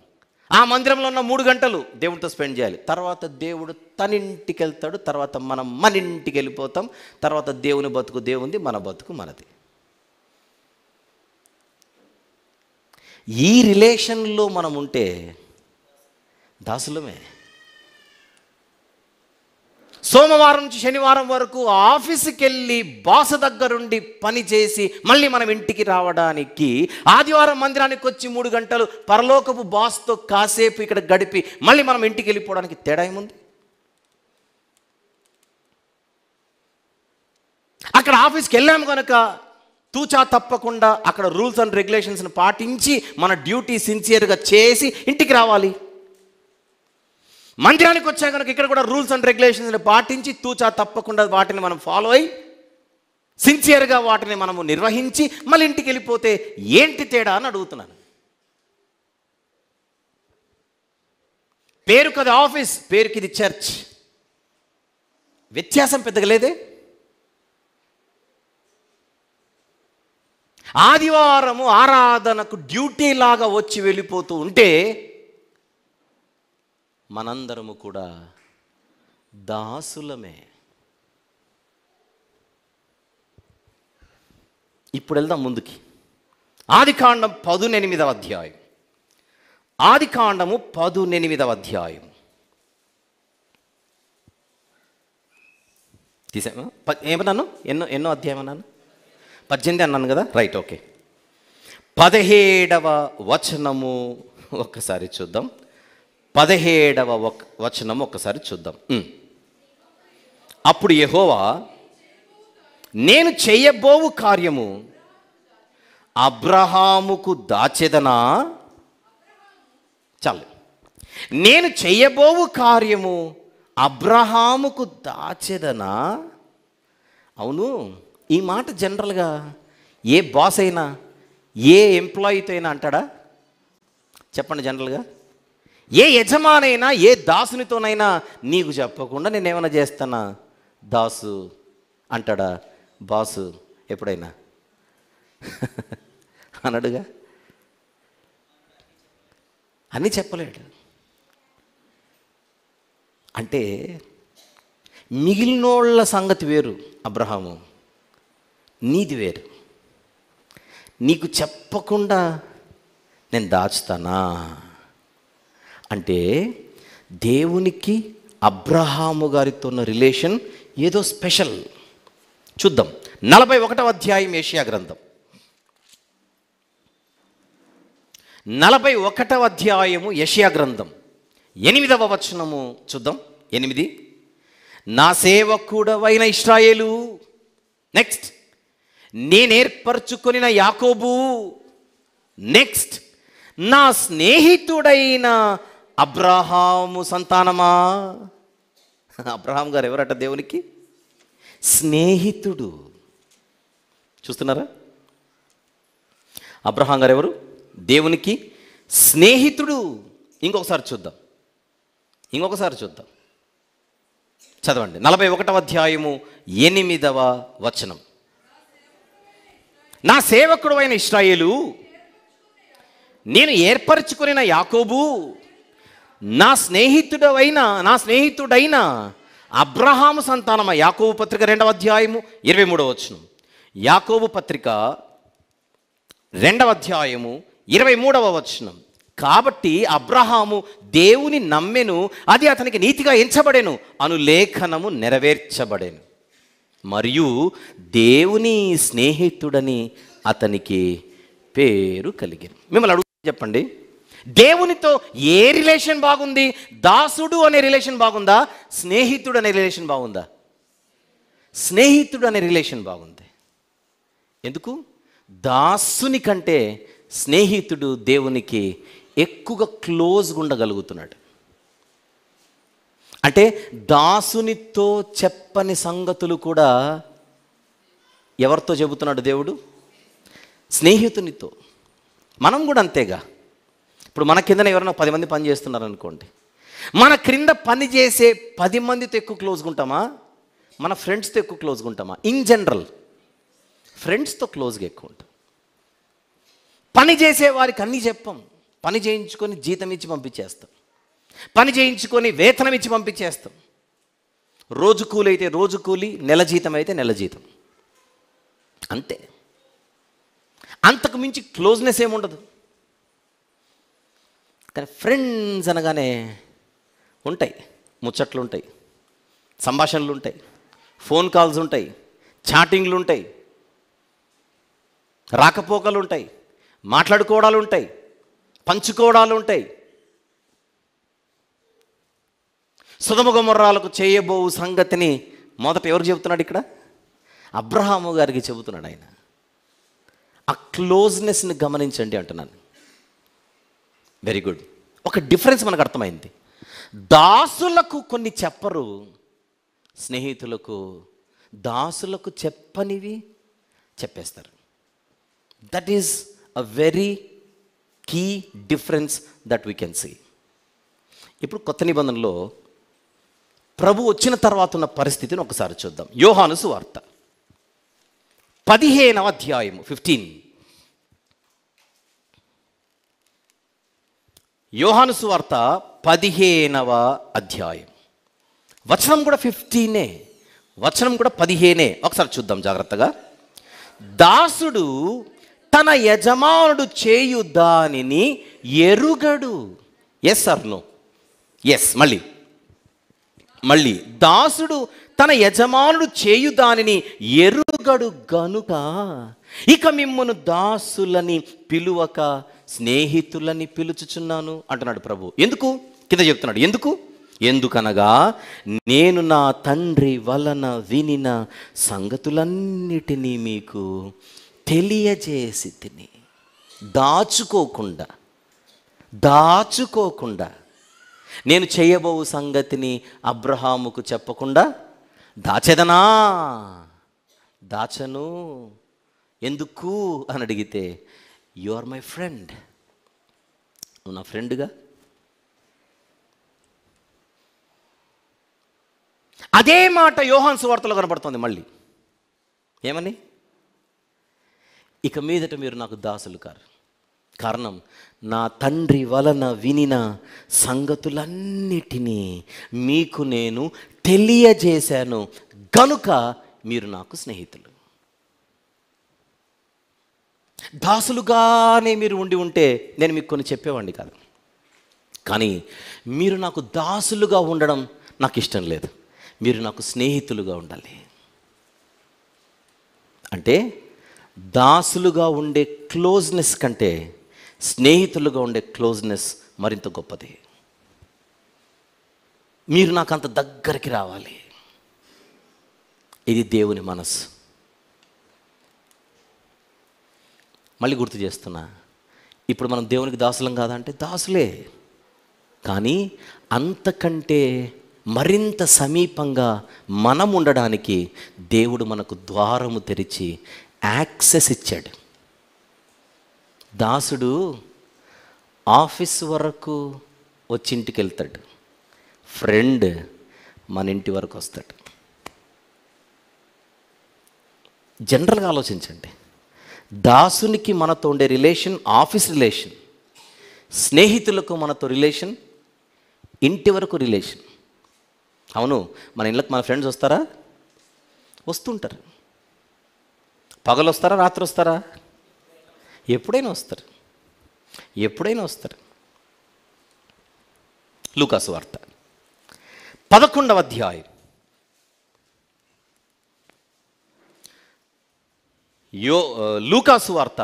ఆ మందిరంలో ఉన్న 3 గంటలు దేవుడితో స్పెండ్ చేయాలి. తర్వాత దేవుడు తన ఇంటికి వెళ్తాడు, తర్వాత మనం మన ఇంటికి వెళ్ళిపోతాం. తర్వాత దేవుని బతుకు దేవుంది, మన బతుకు మనది. ఈ రిలేషన్లో మనం ఉంటే దాసులమే. సోమవారం నుంచి శనివారం వరకు ఆఫీసుకి వెళ్ళి బాస్ దగ్గరుండి పని చేసి మళ్ళీ మనం ఇంటికి రావడానికి, ఆదివారం మందిరానికి వచ్చి 3 గంటలు పరలోకపు బాస్తో కాసేపు ఇక్కడ గడిపి మళ్ళీ మనం ఇంటికి వెళ్ళిపోవడానికి తేడా ఏముంది? అక్కడ ఆఫీస్కి వెళ్ళాము కనుక తూచా తప్పకుండా అక్కడ రూల్స్ అండ్ రెగ్యులేషన్స్ని పాటించి మన డ్యూటీ సిన్సియర్గా చేసి ఇంటికి రావాలి. మందిరానికి వచ్చా కనుక ఇక్కడ కూడా రూల్స్ అండ్ రెగ్యులేషన్స్ని పాటించి తూచా తప్పకుండా వాటిని మనం ఫాలో అయ్యి సిన్సియర్గా వాటిని మనము నిర్వహించి మళ్ళీ ఇంటికి వెళ్ళిపోతే ఏంటి తేడా అని అడుగుతున్నాను. పేరుకి అది ఆఫీస్, పేరుకి ఇది చర్చ్, వ్యత్యాసం పెద్దగా లేదే. ఆదివారము ఆరాధనకు డ్యూటీ లాగా వచ్చి వెళ్ళిపోతూ ఉంటే మనందరము కూడా దాసులమే. ఇప్పుడు వెళ్దాం ముందుకి. ఆదికాండం 18వ అధ్యాయం. ఆదికాండము 18వ అధ్యాయం తీసామా? ఏమన్నాను? ఎన్నో అధ్యాయం అన్నాను? 18 అన్నాను కదా, రైట్. ఓకే, 17వ వచనము ఒక్కసారి చూద్దాం. 17వ వచనము ఒక్కసారి చూద్దాం. అప్పుడు యెహోవా, నేను చేయబోవు కార్యము అబ్రహాముకు దాచెదనా? చాలు. నేను చేయబోవు కార్యము అబ్రహాముకు దాచెదనా? అవును, ఈ మాట జనరల్గా ఏ బాస్ అయినా ఏ ఎంప్లాయీతో అయినా అంటాడా? చెప్పండి. జనరల్గా ఏ యజమానైనా ఏ దాసునితోనైనా నీకు చెప్పకుండా నేనేమైనా చేస్తానా దాసు అంటాడా బాసు ఎప్పుడైనా? అనడుగా. అని చెప్పలేడు. అంటే మిగిలినోళ్ళ సంగతి వేరు అబ్రహాము, నీది వేరు. నీకు చెప్పకుండా నేను దాచుతానా అంటే దేవునికి అబ్రహాము గారితో ఉన్న రిలేషన్ ఏదో స్పెషల్. చూద్దాం 41వ అధ్యాయం యెషయా గ్రంథం, 41వ అధ్యాయము యెషయా గ్రంథం 8వ వచనము చూద్దాం. 8, నా సేవకుడవైన ఇశ్రాయేలు, నెక్స్ట్ నేనేర్పరచుకొనిన యాకోబు, నెక్స్ట్ నా స్నేహితుడైన అబ్రహాము సంతానమా. అబ్రహాం గారు ఎవరట? దేవునికి స్నేహితుడు. చూస్తున్నారా? అబ్రహాం గారు ఎవరు? దేవునికి స్నేహితుడు. ఇంకొకసారి చూద్దాం. చదవండి 41వ అధ్యాయము 8వ వచనం. నా సేవకుడు అయిన ఇశ్రాయేలు, నేను ఏర్పరచుకొనిన యాకోబు, నా స్నేహితుడైన అబ్రహాము సంతానమ. యాకోబు పత్రిక 2వ అధ్యాయము 23వ వచనం. యాకోబు పత్రిక 2వ అధ్యాయము 23వ వచనం. కాబట్టి అబ్రహాము దేవుని నమ్మెను, అది అతనికి నీతిగా ఎంచబడెను అను లేఖనము నెరవేర్చబడెను, మరియు దేవుని స్నేహితుడని అతనికి పేరు కలిగెను. మిమ్మల్ని అడుగు చెప్పండి, దేవునితో ఏ రిలేషన్ బాగుంది? దాసుడు అనే రిలేషన్ బాగుందా? స్నేహితుడు అనే రిలేషన్ బాగుందా? స్నేహితుడు అనే రిలేషన్ బాగుంది. ఎందుకు? దాసుని కంటే స్నేహితుడు దేవునికి ఎక్కువగా క్లోజ్గా ఉండగలుగుతున్నాడు. అంటే దాసునితో చెప్పని సంగతులు కూడా ఎవరితో చెబుతున్నాడు దేవుడు? స్నేహితునితో. మనం కూడా అంతేగా. ఇప్పుడు మన కిందన ఎవరైనా 10 మంది పని చేస్తున్నారు అనుకోండి, మన క్రింద పని చేసే 10 మందితో ఎక్కువ క్లోజ్గా ఉంటామా? మన ఫ్రెండ్స్తో ఎక్కువ క్లోజ్గా ఉంటామా? ఇన్ జనరల్ ఫ్రెండ్స్తో క్లోజ్గా ఎక్కువ ఉంటాం. పని చేసే వారికి అన్నీ చెప్పం. పని చేయించుకొని జీతం ఇచ్చి పంపించేస్తాం, పని చేయించుకొని వేతనం ఇచ్చి పంపించేస్తాం. రోజు కూలి అయితే రోజు కూలి, నెల జీతం అయితే నెల జీతం, అంతే. అంతకు మించి క్లోజ్నెస్ ఏముండదు. కానీ ఫ్రెండ్స్ అనగానే ఉంటాయి, ముచ్చట్లు ఉంటాయి, సంభాషణలు ఉంటాయి, ఫోన్ కాల్స్ ఉంటాయి, చాటింగ్లు ఉంటాయి, రాకపోకలు ఉంటాయి, మాట్లాడుకోవడాలు ఉంటాయి, పంచుకోవడాలు ఉంటాయి. సొదొమ గొమొర్రాలకు చేయబో సంగతిని మొదట ఎవరు చెబుతున్నాడు? ఇక్కడ అబ్రహాము గారికి చెబుతున్నాడు. ఆయన ఆ క్లోజ్నెస్ని గమనించండి అంటున్నాను. Very good. ఒక డిఫరెన్స్ మనకు అర్థమైంది. దాసులకు కొన్ని చెప్పరు, దాసులకు చెప్పనివి చెప్పేస్తారు. That is a very key difference that we can see. ఇప్పుడు కొత్త నిబంధనలో ప్రభు వచ్చిన తర్వాత ఉన్న పరిస్థితిని ఒకసారి చూద్దాం. యోహాను సువార్త 15వ అధ్యాయము 15. యోహాను సువార్త 15వ అధ్యాయం. వచనం కూడా 15, వచనం కూడా 15. ఒకసారి చూద్దాం జాగ్రత్తగా. దాసుడు తన యజమానుడు చేయు దానిని ఎరుగడు. Yes or no? ఎస్. మళ్ళీ దాసుడు తన యజమానుడు చేయు దానిని ఎరుగడు గనుక ఇక మిమ్మును దాసులని పిలువక స్నేహితులని పిలుచుచున్నాను అంటున్నాడు ప్రభు. ఎందుకు? కింద చెప్తున్నాడు ఎందుకనగా నేను నా తండ్రి వలన వినిన సంగతులన్నిటినీ మీకు తెలియజేసి తిని. దాచుకోకుండా నేను చేయబో సంగతిని అబ్రహాముకు చెప్పకుండా దాచను. ఎందుకు అని అడిగితే, యు ఆర్ మై ఫ్రెండ్, నువ్వు నా ఫ్రెండ్గా. అదే మాట యోహాను సువార్తలో కనపడుతుంది మళ్ళీ. ఏమని? ఇక మీదట మీరు నాకు దాసులు కారు, కారణం, నా తండ్రి వలన వినిన సంగతులన్నిటినీ మీకు నేను తెలియజేశాను గనుక మీరు నాకు స్నేహితులు. దాసులుగానే మీరు ఉండి ఉంటే నేను మీకు కొన్ని చెప్పేవాడిని కాదు. కానీ మీరు నాకు దాసులుగా ఉండడం నాకు ఇష్టం లేదు. మీరు నాకు స్నేహితులుగా ఉండాలి. అంటే దాసులుగా ఉండే క్లోజ్నెస్ కంటే స్నేహితులుగా ఉండే క్లోజ్నెస్ మరింత గొప్పది. మీరు నాకు అంత దగ్గరికి రావాలి. ఇది దేవుని మనసు. మళ్ళీ గుర్తు చేస్తున్నా, ఇప్పుడు మనం దేవునికి దాసులం కాదంటే దాసులే. కానీ అంతకంటే మరింత సమీపంగా మనం ఉండడానికి దేవుడు మనకు ద్వారము తెరిచి యాక్సెస్ ఇచ్చాడు. దాసుడు ఆఫీస్ వరకు వచ్చి ఇంటికి వెళ్తాడు, ఫ్రెండ్ మన ఇంటి వరకు వస్తాడు. జనరల్గా ఆలోచించండి. దాసునికి మనతో ఉండే రిలేషన్ ఆఫీస్ రిలేషన్, స్నేహితులకు మనతో రిలేషన్ ఇంటి వరకు రిలేషన్. అవును, మన ఇళ్ళకి మన ఫ్రెండ్స్ వస్తారా? వస్తుంటారు. పగలు వస్తారా, రాత్రి వస్తారా? ఎప్పుడైనా వస్తారు, ఎప్పుడైనా వస్తారు. లూకాసు వార్త 11వ అధ్యాయం. లూకాసు వార్త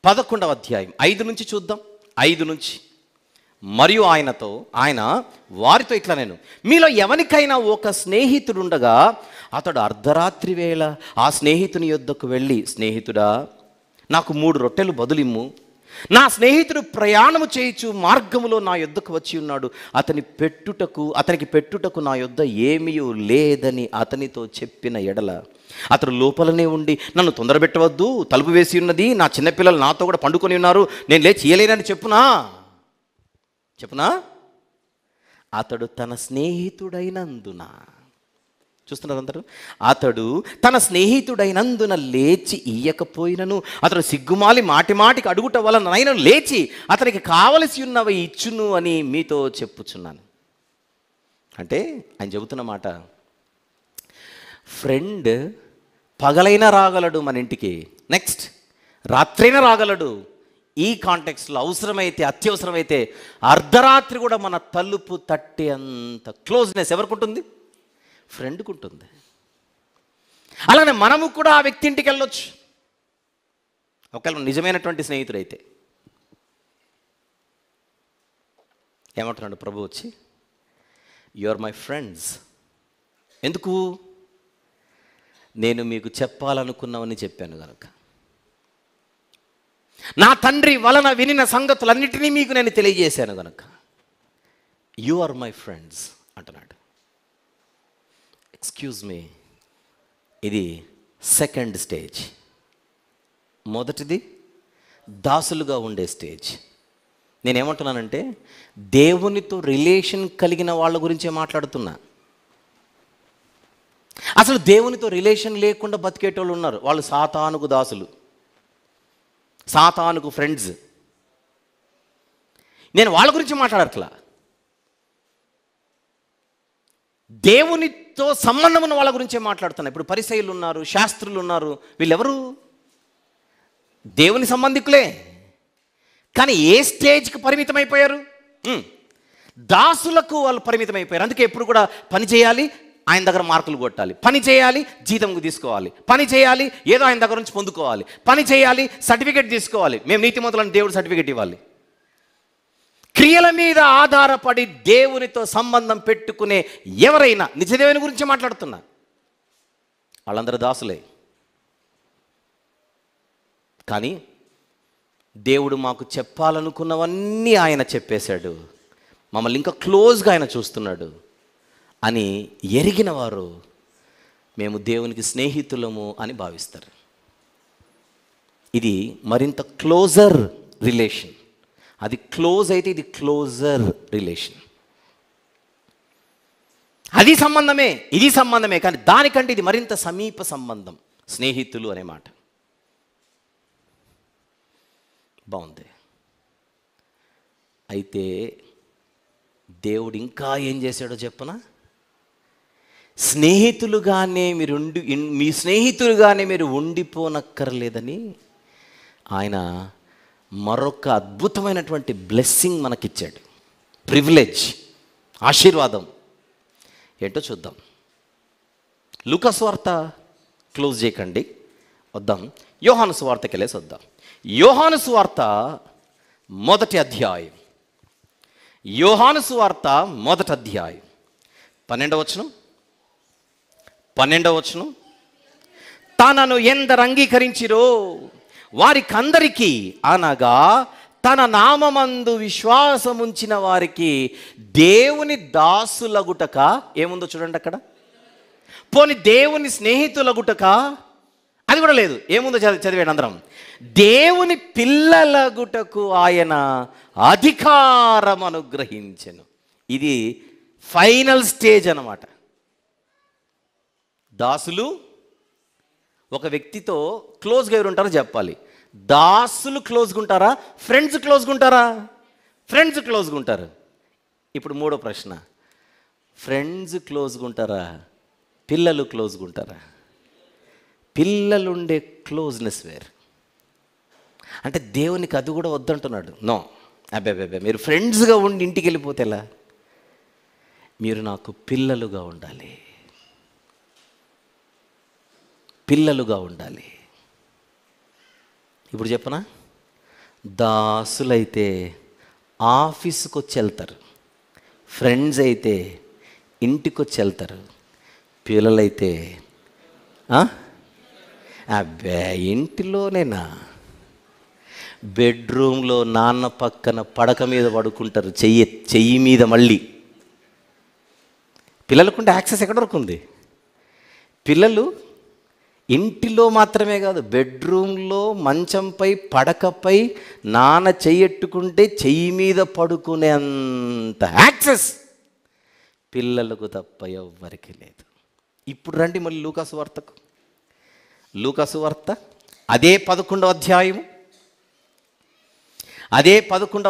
11వ అధ్యాయం 5 నుంచి చూద్దాం. 5 నుంచి. మరియు ఆయన వారితో ఇట్లా, నేను మీలో ఎవరికైనా ఒక స్నేహితుడు ఉండగా అతడు అర్ధరాత్రి వేళ ఆ స్నేహితుని యొద్దకు వెళ్ళి, స్నేహితుడా నాకు 3 రొట్టెలు బదులిమ్ము, నా స్నేహితుడు ప్రయాణము చేయుచు మార్గములో నా యొద్దకు వచ్చి ఉన్నాడు, అతనికి పెట్టుటకు నా యొద్ద ఏమీ లేదని అతనితో చెప్పిన ఎడల, అతడు లోపలనే ఉండి, నన్ను తొందరబెట్టవద్దు, తలుపు వేసి ఉన్నది, నా చిన్నపిల్లలు నాతో కూడా పండుకొని ఉన్నారు, నేను లేచి ఇయ్యలేనని చెప్పునా? అతడు తన స్నేహితుడైనందున, చూస్తున్నారు అందరూ, అతడు తన స్నేహితుడైనందున లేచి ఇయ్యకపోయినను అతడు సిగ్గుమాలి మాటికి అడుగుట వలన ఆయన లేచి అతనికి కావలసి ఉన్నవి ఇచ్చును అని మీతో చెప్పుచున్నాను. అంటే ఆయన చెబుతున్న మాట, ఫ్రెండ్ పగలైనా రాగలడు మన ఇంటికి, నెక్స్ట్ రాత్రైనా రాగలడు. ఈ కాంటెక్స్లో అవసరమైతే, అత్యవసరమైతే అర్ధరాత్రి కూడా మన తలుపు తట్టి అంత క్లోజ్నెస్ ఎవరికి ఉంటుంది? ఫ్రెండ్కి ఉంటుంది. అలానే మనము కూడా ఆ వ్యక్తి ఇంటికి వెళ్ళొచ్చు, ఒకవేళ నిజమైనటువంటి స్నేహితుడైతే. ఏమంటున్నాడు ప్రభు వచ్చి? You are my friends. ఎందుకు? నేను మీకు చెప్పాలనుకున్నవని చెప్పాను కనుక. నా తండ్రి వలన వినిన సంగతులన్నిటినీ మీకు నేను తెలియజేశాను కనుక యు ఆర్ మై ఫ్రెండ్స్ అంటున్నాడు. ఎక్స్క్యూజ్ మీ, ఇది సెకండ్ స్టేజ్. మొదటిది దాసులుగా ఉండే స్టేజ్. నేనేమంటున్నానంటే దేవునితో రిలేషన్ కలిగిన వాళ్ళ గురించే మాట్లాడుతున్నా. అసలు దేవునితో రిలేషన్ లేకుండా బతికేటోళ్ళు ఉన్నారు, వాళ్ళు సాతానుకు దాసులు, సాతానుకు ఫ్రెండ్స్. నేను వాళ్ళ గురించి మాట్లాడట్లా, దేవునితో సంబంధం ఉన్న వాళ్ళ గురించే మాట్లాడుతున్నా. ఇప్పుడు పరిసయ్యులు ఉన్నారు, శాస్త్రులు ఉన్నారు, వీళ్ళెవరు? దేవుని సంబంధికులే, కానీ ఏ స్టేజ్కి పరిమితమైపోయారు? దాసులకు వాళ్ళు పరిమితమైపోయారు. అందుకే ఎప్పుడు కూడా పని చేయాలి, ఆయన దగ్గర మార్కులు కొట్టాలి, పని చేయాలి, జీతం తీసుకోవాలి, పని చేయాలి, ఏదో ఆయన దగ్గర నుంచి పొందుకోవాలి, పని చేయాలి, సర్టిఫికేట్ తీసుకోవాలి, మేము నీతిమంతులని దేవుడు సర్టిఫికేట్ ఇవ్వాలి. క్రియల మీద ఆధారపడి దేవునితో సంబంధం పెట్టుకునే ఎవరైనా, నిజదేవుని గురించి మాట్లాడుతున్నా, వాళ్ళందరూ దాసులే. కానీ దేవుడు మాకు చెప్పాలనుకున్నవన్నీ ఆయన చెప్పేశాడు, మమ్మల్ని ఇంకా క్లోజ్గా ఆయన చూస్తున్నాడు అని ఎరిగిన వారు మేము దేవునికి స్నేహితులము అని భావిస్తారు. ఇది మరింత క్లోజర్ రిలేషన్. అది క్లోజ్ అయితే ఇది క్లోజర్ రిలేషన్. అది సంబంధమే, ఇది సంబంధమే, కానీ దానికంటే ఇది మరింత సమీప సంబంధం, స్నేహితులు అనే మాట. బాగుంది. అయితే దేవుడు ఇంకా ఏం చేశాడో చెప్పనా? మీ స్నేహితులుగానే మీరు ఉండిపోనక్కర్లేదని ఆయన మరొక అద్భుతమైనటువంటి బ్లెస్సింగ్ మనకిచ్చాడు. ప్రివిలేజ్, ఆశీర్వాదం ఏంటో చూద్దాం. లూకా సువార్త క్లోజ్ చేయకండి, వద్దాం. యోహాను సువార్తకి వెళ్ళేసి వద్దాం. యోహాను సువార్త మొదటి అధ్యాయం. యోహాను సువార్త మొదటి అధ్యాయం 12వ వచనం. తనను ఎందరు అంగీకరించిరో వారికందరికీ, అనగా తన నామమందు విశ్వాసముంచిన వారికి దేవుని దాసులగుటక, ఏముందో చూడండి అక్కడ. పోని దేవుని స్నేహితులగుటక, అది కూడా లేదు. ఏముందో చదివాడు అందరం. దేవుని పిల్లలగుటకు ఆయన అధికారం అనుగ్రహించెను. ఇది ఫైనల్ స్టేజ్ అన్నమాట. దాసులు ఒక వ్యక్తితో క్లోజ్గా ఎవరు ఉంటారో చెప్పాలి. దాసులు క్లోజ్గా ఉంటారా? ఫ్రెండ్స్ క్లోజ్గా ఉంటారా? ఫ్రెండ్స్ క్లోజ్గా ఉంటారు. ఇప్పుడు మూడో ప్రశ్న, ఫ్రెండ్స్ క్లోజ్గా ఉంటారా? పిల్లలు క్లోజ్గా ఉంటారా? పిల్లలుండే క్లోజ్నెస్ వేరు. అంటే దేవునికి అది కూడా వద్దంటున్నాడు. నో, అబ్బాయి మీరు ఫ్రెండ్స్గా ఉండి ఇంటికి వెళ్ళిపోతే ఎలా? మీరు నాకు పిల్లలుగా ఉండాలి, పిల్లలుగా ఉండాలి. ఇప్పుడు చెప్పనా, దాసులైతే ఆఫీస్కి వచ్చి వెళ్తారు, ఫ్రెండ్స్ అయితే ఇంటికి వచ్చి వెళ్తారు, పిల్లలైతే అబ్బే ఇంటిలోనేనా, బెడ్రూమ్లో నాన్న పక్కన పడక మీద పడుకుంటారు, చెయ్యి మీద. మళ్ళీ పిల్లలకుంటే యాక్సెస్ ఎక్కడి వరకు ఉంది? పిల్లలు ఇంటిలో మాత్రమే కాదు, బెడ్రూమ్లో మంచంపై పడకపై నాన్న చెయ్యెట్టుకుంటే చెయ్యి మీద పడుకునేంత యాక్సెస్ పిల్లలకు తప్ప ఎవ్వరికి లేదు. ఇప్పుడు రండి మళ్ళీ లూకా సువార్తకు. లూకా సువార్త అదే 11వ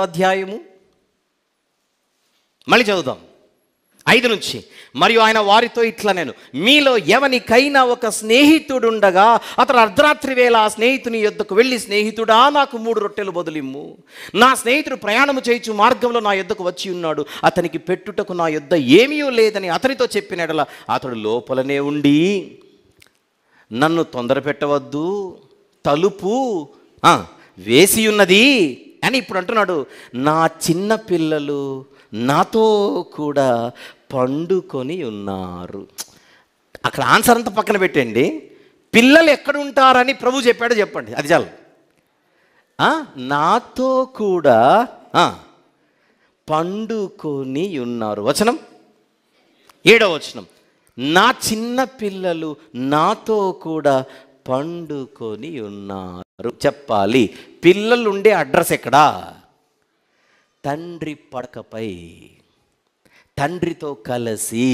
అధ్యాయము మళ్ళీ చదువుదాం 5 నుంచి. మరియు ఆయన వారితో ఇట్లా, నేను మీలో ఎవనికైనా ఒక స్నేహితుడుండగా అతను అర్ధరాత్రి వేళ ఆ స్నేహితుని యొద్దకు వెళ్ళి, స్నేహితుడా నాకు 3 రొట్టెలు బదులిమ్ము, నా స్నేహితుడు ప్రయాణము చేయుచు మార్గంలో నా యొద్దకు వచ్చి ఉన్నాడు, అతనికి పెట్టుటకు నా యొద్ద ఏమీ లేదని అతనితో చెప్పిన యెడల అతడు లోపలనే ఉండి, నన్ను తొందర పెట్టవద్దు, తలుపు వేసి ఉన్నది అని ఇప్పుడు అంటున్నాడు. నా చిన్న పిల్లలు నాతో కూడా పండుకొని ఉన్నారు. అక్కడ ఆన్సర్ అంతా పక్కన పెట్టండి. పిల్లలు ఎక్కడ ఉంటారని ప్రభు చెప్పాడో చెప్పండి, అది చాలు. నాతో కూడా పండుకొని ఉన్నారు. వచనం 7వ వచనం, నా చిన్న పిల్లలు నాతో కూడా పండుకొని ఉన్నారు. చెప్పాలి, పిల్లలు ఉండే అడ్రస్ ఎక్కడా? తండ్రి పడకపై, తండ్రితో కలిసి.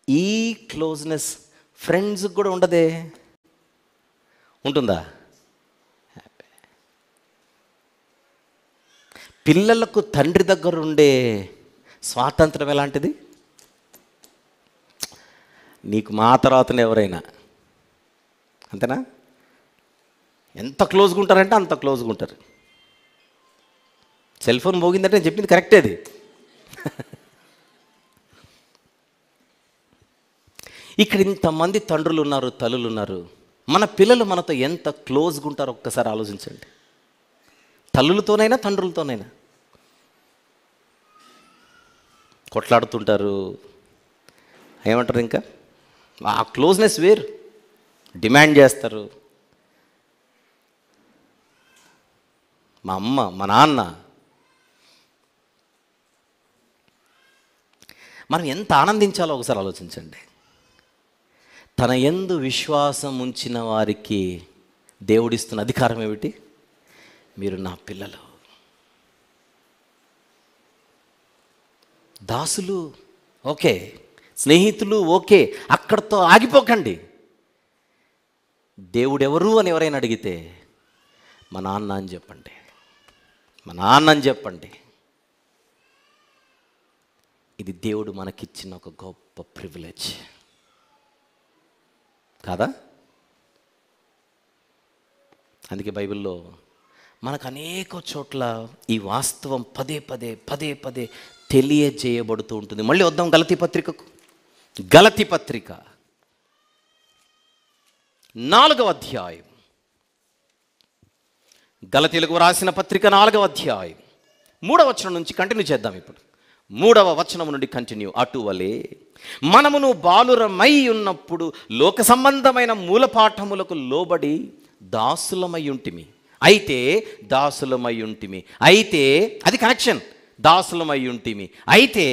ఈ క్లోజ్నెస్ ఫ్రెండ్స్ కూడా ఉండదే, ఉంటుందా? పిల్లలకు తండ్రి దగ్గర ఉండే స్వాతంత్రం ఎలాంటిది? నీకు మా తర్వాతనే ఎవరైనా అంతేనా? ఎంత క్లోజ్గా ఉంటారంటే అంత క్లోజ్గా ఉంటారు. సెల్ ఫోన్ మోగిందంటే నేను చెప్పింది కరెక్టే. అది ఇక్కడ ఇంతమంది తండ్రులు ఉన్నారు, తల్లులు ఉన్నారు. మన పిల్లలు మనతో ఎంత క్లోజ్గా ఉంటారో ఒక్కసారి ఆలోచించండి. తల్లులతోనైనా తండ్రులతోనైనా కొట్లాడుతుంటారు, ఏమంటారు, ఇంకా ఆ క్లోజ్నెస్ వేరు. డిమాండ్ చేస్తారు. మా అమ్మ, మా నాన్న, మనం ఎంత ఆనందించాలో ఒకసారి ఆలోచించండి. తన యందు విశ్వాసం ఉంచిన వారికి దేవుడిస్తున్న అధికారం ఏమిటి? మీరు నా పిల్లలు. దాసులు ఓకే, స్నేహితులు ఓకే, అక్కడితో ఆగిపోకండి. దేవుడెవరు అని ఎవరైనా అడిగితే మా నాన్న అని చెప్పండి, మా నాన్న అని చెప్పండి. ఇది దేవుడు మనకిచ్చిన ఒక గొప్ప ప్రివిలేజ్ కాదా? అందుకే బైబిల్లో మనకు అనేక చోట్ల ఈ వాస్తవం పదే పదే తెలియజేయబడుతూ ఉంటుంది. మళ్ళీ వద్దాం గలతీ పత్రికకు. గలతీ పత్రిక 4వ అధ్యాయం. గలతీలకు రాసిన పత్రిక 4వ అధ్యాయం 3వ వచనం నుంచి కంటిన్యూ చేద్దాం. ఇప్పుడు 3వ వచనం నుండి కంటిన్యూ. అటువలే మనమును బాలురమై ఉన్నప్పుడు లోక సంబంధమైన మూలపాఠములకు లోబడి దాసులమై ఉంటిమి. అయితే అది కనెక్షన్. దాసులమై ఉంటిమి. అయితే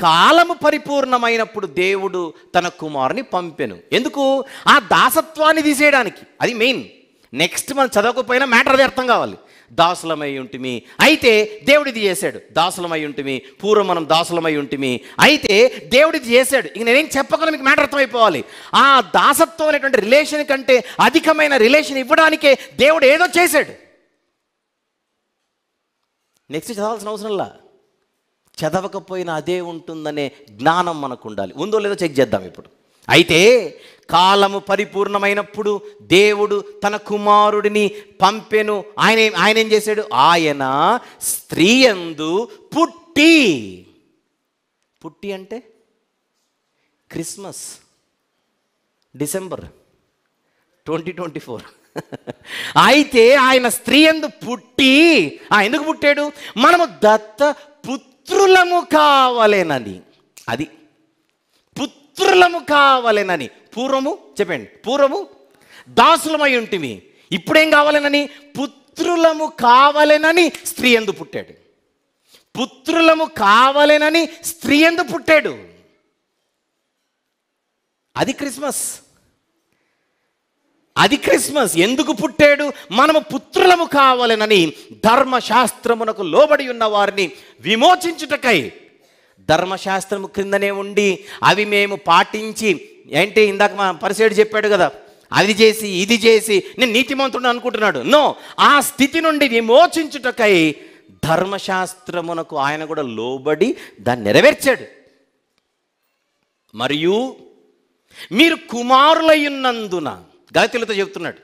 కాలము పరిపూర్ణమైనప్పుడు దేవుడు తన కుమారుని పంపెను. ఎందుకు? ఆ దాసత్వాన్ని తీసేయడానికి. అది మెయిన్. నెక్స్ట్ మనం చదవకపోయినా మ్యాటర్ అది అర్థం కావాలి. దాసులమై ఉంటిమి, అయితే దేవుడిది చేశాడు. దాసులమై ఉంటిమి, పూర్వం మనం దాసులమై ఉంటిమి, అయితే దేవుడిది చేశాడు. ఇక నేనేం చెప్పకుండా మీకు మ్యాటర్ అర్థమైపోవాలి. ఆ దాసత్వం అనేటువంటి రిలేషన్ కంటే అధికమైన రిలేషన్ ఇవ్వడానికే దేవుడు ఏదో చేశాడు. నెక్స్ట్ చదవాల్సిన అవసరంలా, చదవకపోయినా అదే ఉంటుందనే జ్ఞానం మనకు ఉండాలి. ఉందో లేదో చెక్ చేద్దాం ఇప్పుడు. అయితే కాలము పరిపూర్ణమైనప్పుడు దేవుడు తన కుమారుడిని పంపెను. ఆయన ఏం చేశాడు? ఆయన స్త్రీయందు పుట్టి అంటే క్రిస్మస్, డిసెంబర్ 2024. అయితే ఆయన స్త్రీయందు పుట్టి, ఎందుకు పుట్టాడు? మనము దత్త పుత్రులము కావాలేనని. అది పుత్రులము కావాలేనని. పూర్వము చెప్పండి, పూర్వము దాసులమై ఉంటిమి, ఇప్పుడేం కావాలేనని? పుత్రులము కావాలేనని స్త్రీయందు పుట్టాడు. పుత్రులము కావాలేనని స్త్రీయందు పుట్టాడు. అది క్రిస్మస్. అది క్రిస్మస్. ఎందుకు పుట్టాడు? మనము పుత్రులము కావాలనని, ధర్మశాస్త్రమునకు లోబడి ఉన్న వారిని విమోచించుటకై. ధర్మశాస్త్రము క్రిందనే ఉండి అవి మేము పాటించి, ఏంటి ఇందాక మా పరిసేడు చెప్పాడు కదా, అది చేసి ఇది చేసి నేను నీతిమంతుడు అనుకుంటున్నాడు. నో, ఆ స్థితి నుండి విమోచించుటకై ధర్మశాస్త్రమునకు ఆయన కూడా లోబడి దాన్ని నెరవేర్చాడు. మరియు మీరు కుమారులయ్యున్నందున, గలతీయులతో చెప్తున్నాడు,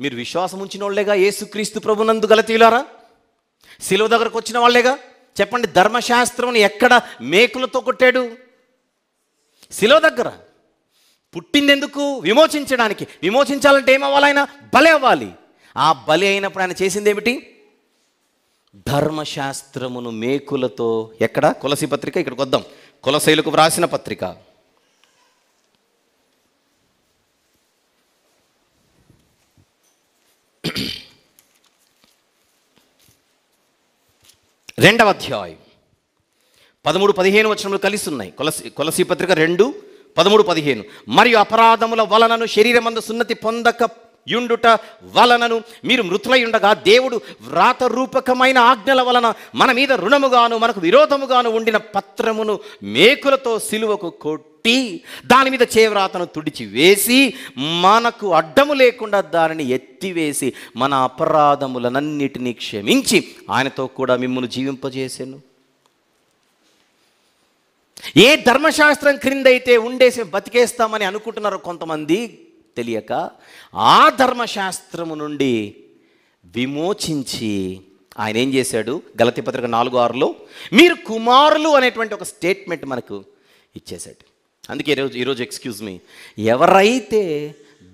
మీరు విశ్వాసం ఉంచిన వాళ్ళేగా యేసుక్రీస్తు ప్రభునందు గలతీయులారా, శిలువ దగ్గరకు వచ్చిన వాళ్ళేగా. చెప్పండి, ధర్మశాస్త్రం ఎక్కడ మేకులతో కొట్టాడు? శిలువ దగ్గర. పుట్టింది ఎందుకు? విమోచించడానికి. విమోచించాలంటే ఏమవ్వాలి? ఆయన బలి అవ్వాలి. ఆ బలి అయినప్పుడు ఆయన చేసింది ఏమిటి? ధర్మశాస్త్రమును మేకులతో. ఎక్కడ? కొలసీ పత్రిక. ఇక్కడికి వద్దాం. కొలసీలకు వ్రాసిన పత్రిక 2వ అధ్యాయం 13-15 వచనములు కలిసి ఉన్నాయి. కొలసీ పత్రిక 2:13-15. మరియు అపరాధముల వలనను శరీరమందు సున్నతి పొందక యుండుట వలనను మీరు మృతులై ఉండగా దేవుడు వ్రాతరూపకమైన ఆజ్ఞల వలన మన మీద రుణముగాను మనకు విరోధముగాను ఉండిన పత్రమును మేకులతో సిలువకు కొట్టి దాని మీద చేవ్రాతను తుడిచి వేసి మనకు అడ్డము లేకుండా దానిని ఎత్తివేసి మన అపరాధములనన్నిటినీ క్షమించి ఆయనతో కూడా మిమ్మును జీవింపజేసెను. ఏ ధర్మశాస్త్రం క్రిందైతే ఉండేసి బతికేస్తామని అనుకుంటున్నారో కొంతమంది తెలియక, ఆ ధర్మశాస్త్రము నుండి విమోచించి ఆయన ఏం చేశాడు? గలతీ పత్రిక 4:6లో మీరు కుమారులు అనేటువంటి ఒక స్టేట్మెంట్ మనకు ఇచ్చేశాడు. అందుకే ఈరోజు ఎక్స్క్యూజ్ మీ, ఎవరైతే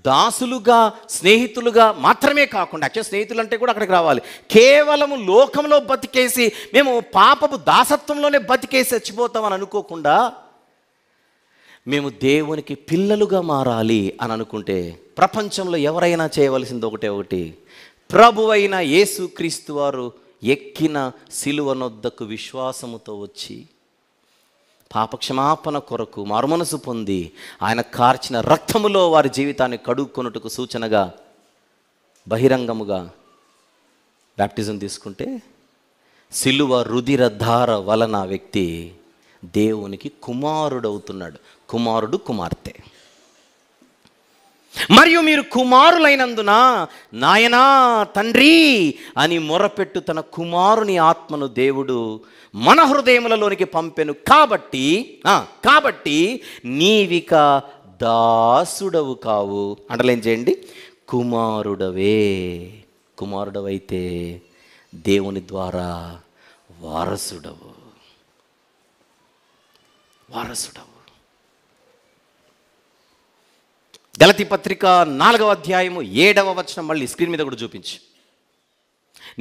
దాసులుగా స్నేహితులుగా మాత్రమే కాకుండా, యాక్చువల్ స్నేహితులు అంటే కూడా అక్కడికి రావాలి, కేవలము లోకంలో బతికేసి మేము పాపపు దాసత్వంలోనే బతికేసి చచ్చిపోతామని అనుకోకుండా మేము దేవునికి పిల్లలుగా మారాలి అని అనుకుంటే, ప్రపంచంలో ఎవరైనా చేయవలసింది ఒకటి, ప్రభువైన యేసుక్రీస్తు వారు ఎక్కిన సిలువనొద్దకు విశ్వాసముతో వచ్చి పాపక్షమాపణ కొరకు మారుమనసు పొంది ఆయన కార్చిన రక్తములో వారి జీవితాన్ని కడుక్కొనుటకు సూచనగా బహిరంగముగా బ్యాప్టిజం తీసుకుంటే, సిలువ రుధిరధార వలన వ్యక్తి దేవునికి కుమారుడవుతున్నాడు. కుమారుడు కుమార్తె. మరియు మీరు కుమారులైనందున నాయనా తండ్రి అని మొరపెట్టు తన కుమారుని ఆత్మను దేవుడు మన హృదయములలోనికి పంపెను. కాబట్టి నీవిక దాసుడవు కావు, అండర్లైన్ చేయండి, కుమారుడవైతే దేవుని ద్వారా వారసుడవు. గలతీ పత్రిక 4వ అధ్యాయము 7వ వచనం మళ్ళీ స్క్రీన్ మీద కూడా చూపించు.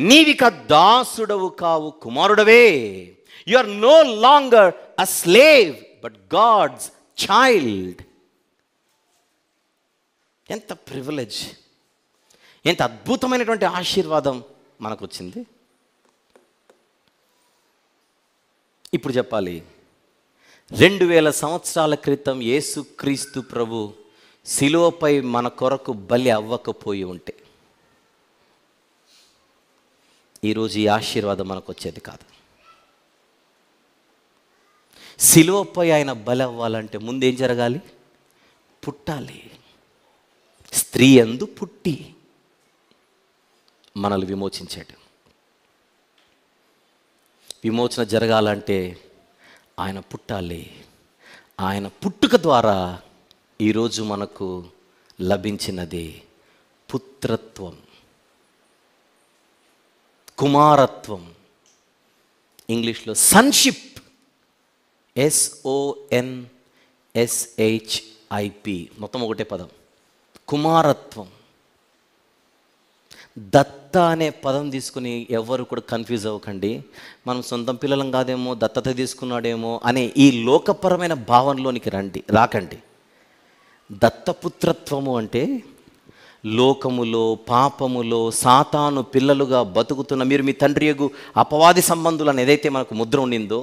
నీవిక దాసుడవు కావు, కుమారుడవే. You are no longer a slave but God's child. ఎంత ప్రివిలేజ్, ఎంత అద్భుతమైనటువంటి ఆశీర్వాదం మనకు వచ్చింది. ఇప్పుడు చెప్పాలి, 2000 సంవత్సరాల క్రితం యేసుక్రీస్తు ప్రభు శిలువపై మన కొరకు బలి అవ్వకపోయి ఉంటే ఈరోజు ఈ ఆశీర్వాదం మనకు వచ్చేది కాదు. శిలువపై ఆయన బలి అవ్వాలంటే ముందేం జరగాలి? పుట్టాలి. స్త్రీ యందు పుట్టి మనల్ని విమోచించాడు. విమోచన జరగాలంటే ఆయన పుట్టాలి. ఆయన పుట్టుక ద్వారా ఈరోజు మనకు లభించినది పుత్రత్వం, కుమారత్వం, ఇంగ్లీష్లో సన్షిప్, SONSHIP, మొత్తం ఒకటే పదం, కుమారత్వం. దత్త అనే పదం తీసుకుని ఎవరు కూడా కన్ఫ్యూజ్ అవ్వకండి. మనం సొంతం పిల్లలం కాదేమో, దత్తత తీసుకున్నాడేమో అనే ఈ లోకపరమైన భావనలోనికి రాకండి. దత్తపుత్రత్వము అంటే లోకములో, పాపములో సాతాను పిల్లలుగా బతుకుతున్న మీరు మీ తండ్రి యొగు అపవాది సంబంధులను ఏదైతే మనకు ముద్ర ఉండిందో,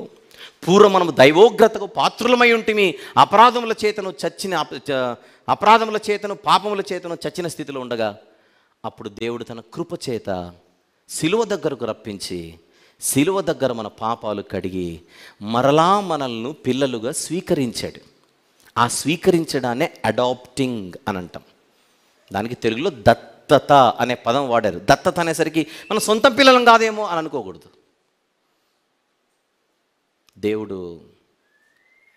పూర్వం మనము దైవోగ్రతకు పాత్రులమై ఉంటిమి, అపరాధముల చేతను పాపముల చేతను చచ్చిన స్థితిలో ఉండగా, అప్పుడు దేవుడు తన కృప చేత శిలువ దగ్గరకు రప్పించి, శిలువ దగ్గర మన పాపాలు కడిగి మరలా మనల్ని పిల్లలుగా స్వీకరించాడు. ఆ స్వీకరించడాన్నే అడాప్టింగ్ అని అంటాం. దానికి తెలుగులో దత్తత అనే పదం వాడారు. దత్తత అనేసరికి మనం సొంతం పిల్లలం కాదేమో అని అనుకోకూడదు. దేవుడు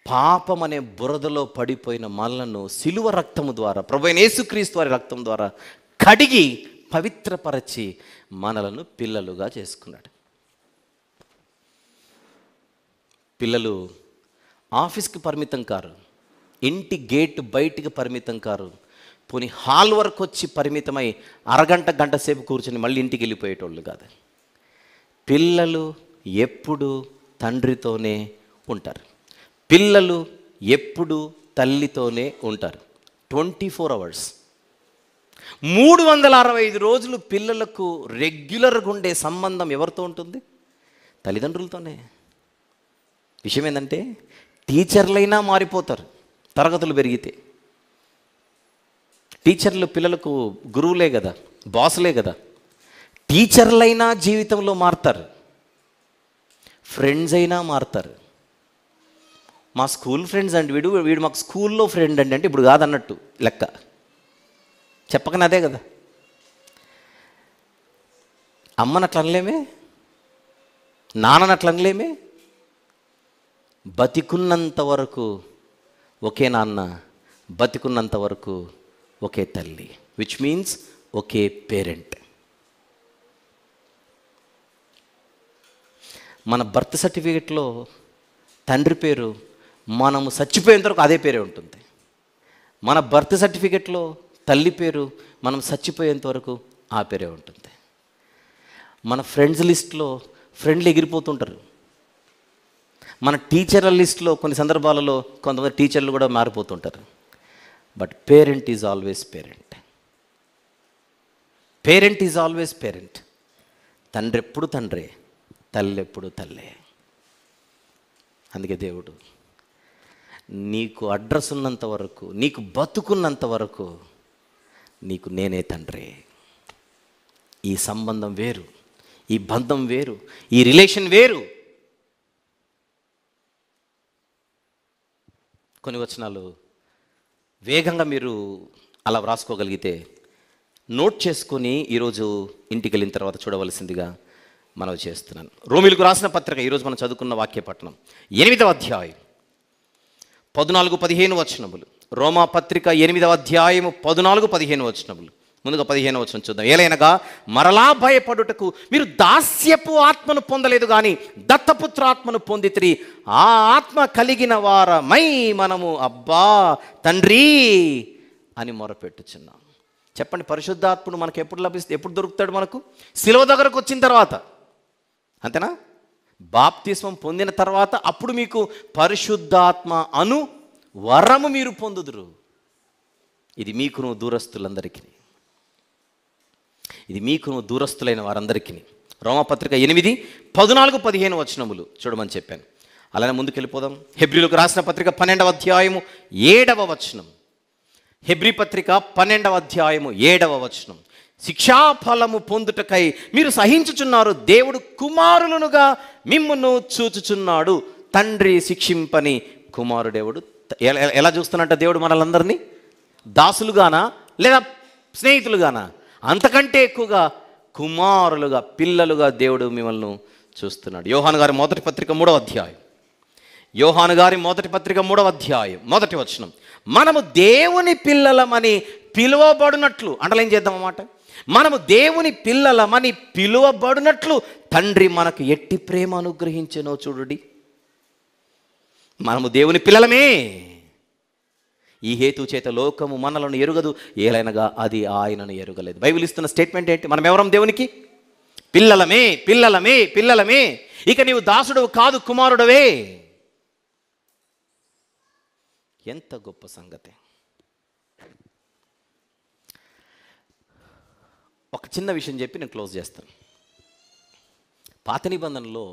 పాపం అనే బురదలో పడిపోయిన మనలను శిలువ రక్తము ద్వారా, ప్రభువైన యేసుక్రీస్తు వారి రక్తం ద్వారా కడిగి పవిత్రపరచి మనలను పిల్లలుగా చేసుకున్నాడు. పిల్లలు ఆఫీస్కి పరిమితం కారు, ఇంటి గేట్ బయటికి పరిమితం కారు, పోనీ హాల్ వరకు వచ్చి పరిమితమై గంట సేపు కూర్చొని మళ్ళీ ఇంటికి వెళ్ళిపోయేటోళ్ళు కాదు. పిల్లలు ఎప్పుడు తండ్రితోనే ఉంటారు. పిల్లలు ఎప్పుడు తల్లితోనే ఉంటారు. 24 hours, 365 రోజులు పిల్లలకు రెగ్యులర్గా ఉండే సంబంధం ఎవరితో ఉంటుంది? తల్లిదండ్రులతోనే. విషయం ఏంటంటే, టీచర్లైనా మారిపోతారు తరగతులు పెరిగితే. టీచర్లు పిల్లలకు గురువులే కదా, బాసులే కదా. టీచర్లైనా జీవితంలో మారుతారు, ఫ్రెండ్స్ అయినా మారుతారు. మా స్కూల్ ఫ్రెండ్స్ అండి, వీడు మాకు స్కూల్లో ఫ్రెండ్ అండి అంటే ఇప్పుడు కాదన్నట్టు లెక్క. చెప్పకనే అదే కదా. అమ్మని అట్లా అనలేమే, నాన్నని అట్లా అనలేమే. బతికున్నంత వరకు ఒకే నాన్న, బతికున్నంత వరకు ఒకే తల్లి, విచ్ మీన్స్ ఒకే పేరెంట్. మన బర్త్ సర్టిఫికేట్లో తండ్రి పేరు మనము చచ్చిపోయేంత వరకు అదే పేరే ఉంటుంది. మన బర్త్ సర్టిఫికేట్లో తల్లి పేరు మనం చచ్చిపోయేంత వరకు ఆ పేరే ఉంటుంది. మన ఫ్రెండ్స్ లిస్ట్లో ఫ్రెండ్లు ఎగిరిపోతుంటారు. మన టీచర్ల లిస్ట్లో కొన్ని సందర్భాలలో కొంతమంది టీచర్లు కూడా మారిపోతుంటారు. But parent is always parent. Parent is always parent. తండ్రి ఎప్పుడు తండ్రే, తల్లి ఎప్పుడు తల్లే. అందుకే దేవుడు నీకు అడ్రస్ ఉన్నంత వరకు, నీకు బతుకున్నంత వరకు నీకు నేనే తండ్రి. ఈ సంబంధం వేరు, ఈ బంధం వేరు, ఈ రిలేషన్ వేరు. కొన్ని వచనాలు వేగంగా మీరు అలా వ్రాసుకోగలిగితే నోట్ చేసుకొని ఈరోజు ఇంటికి వెళ్ళిన తర్వాత చూడవలసిందిగా మనవి చేస్తున్నాను. రోమీలకు రాసిన పత్రిక ఈరోజు మనం చదువుకున్న వాక్యపట్నం 8వ అధ్యాయం 14-15 వచనములు. రోమా పత్రిక 8వ అధ్యాయము 14-15 వచనములు. ముందుగా 15వ వచనం చూద్దాం. ఏలైనగా మరలా భయపడుటకు మీరు దాస్యపు ఆత్మను పొందలేదు కానీ దత్తపుత్రాత్మను పొందితిరి. ఆ ఆత్మ కలిగిన వారమై మనము అబ్బా తండ్రి అని మొరపెట్టుచున్నాం. చెప్పండి, పరిశుద్ధాత్ముడు మనకు ఎప్పుడు లభిస్తే, ఎప్పుడు దొరుకుతాడు? మనకు శిలువ దగ్గరకు వచ్చిన తర్వాత, అంతేనా? బాప్తిస్మం పొందిన తర్వాత అప్పుడు మీకు పరిశుద్ధాత్మ అను వరము మీరు పొందుదురు. ఇది మీకును దూరస్తులందరికీ, ఇది మీకును దూరస్తులైన వారందరికీ. రోమపత్రిక 8:14-15 వచనములు చూడమని చెప్పాను. అలానే ముందుకెళ్ళిపోదాం. హెబ్రీలకు రాసిన పత్రిక 12వ అధ్యాయము 7వ వచనం. హెబ్రీ పత్రిక 12వ అధ్యాయము 7వ వచనం. శిక్షాఫలము పొందుటకై మీరు సహించుచున్నారు, దేవుడు కుమారులనుగా మిమ్మును చూచుచున్నాడు. తండ్రి శిక్షింపని కుమారుడేవుడు. ఎలా చూస్తున్నట్ట దేవుడు మనలందరినీ? దాసులుగానా లేదా స్నేహితులుగానా? అంతకంటే ఎక్కువగా కుమారులుగా, పిల్లలుగా దేవుడు మిమ్మల్ని చూస్తున్నాడు. యోహాను గారి మొదటి పత్రిక 3వ అధ్యాయం. యోహాను గారి మొదటి పత్రిక 3వ అధ్యాయం 1వ వచనం. మనము దేవుని పిల్లలమని పిలువబడినట్లు, అండర్లైన్ చేద్దాం అన్నమాట. మనము దేవుని పిల్లలమని పిలువబడినట్లు తండ్రి మనకు ఎట్టి ప్రేమ అనుగ్రహించెనో చూడుడి. మనము దేవుని పిల్లలమే, ఈ హేతు చేత లోకము మనలను ఎరుగదు, ఏలైనగా అది ఆయనను ఎరుగలేదు. బైబిల్ ఇస్తున్న స్టేట్మెంట్ ఏంటి? మనం ఎవరం? దేవునికి పిల్లలమే, పిల్లలమే, పిల్లలమే. ఇక నీవు దాసుడు కాదు, కుమారుడవే. ఎంత గొప్ప సంగతి! ఒక చిన్న విషయం చెప్పి నేను క్లోజ్ చేస్తాను. పాత నిబంధనలో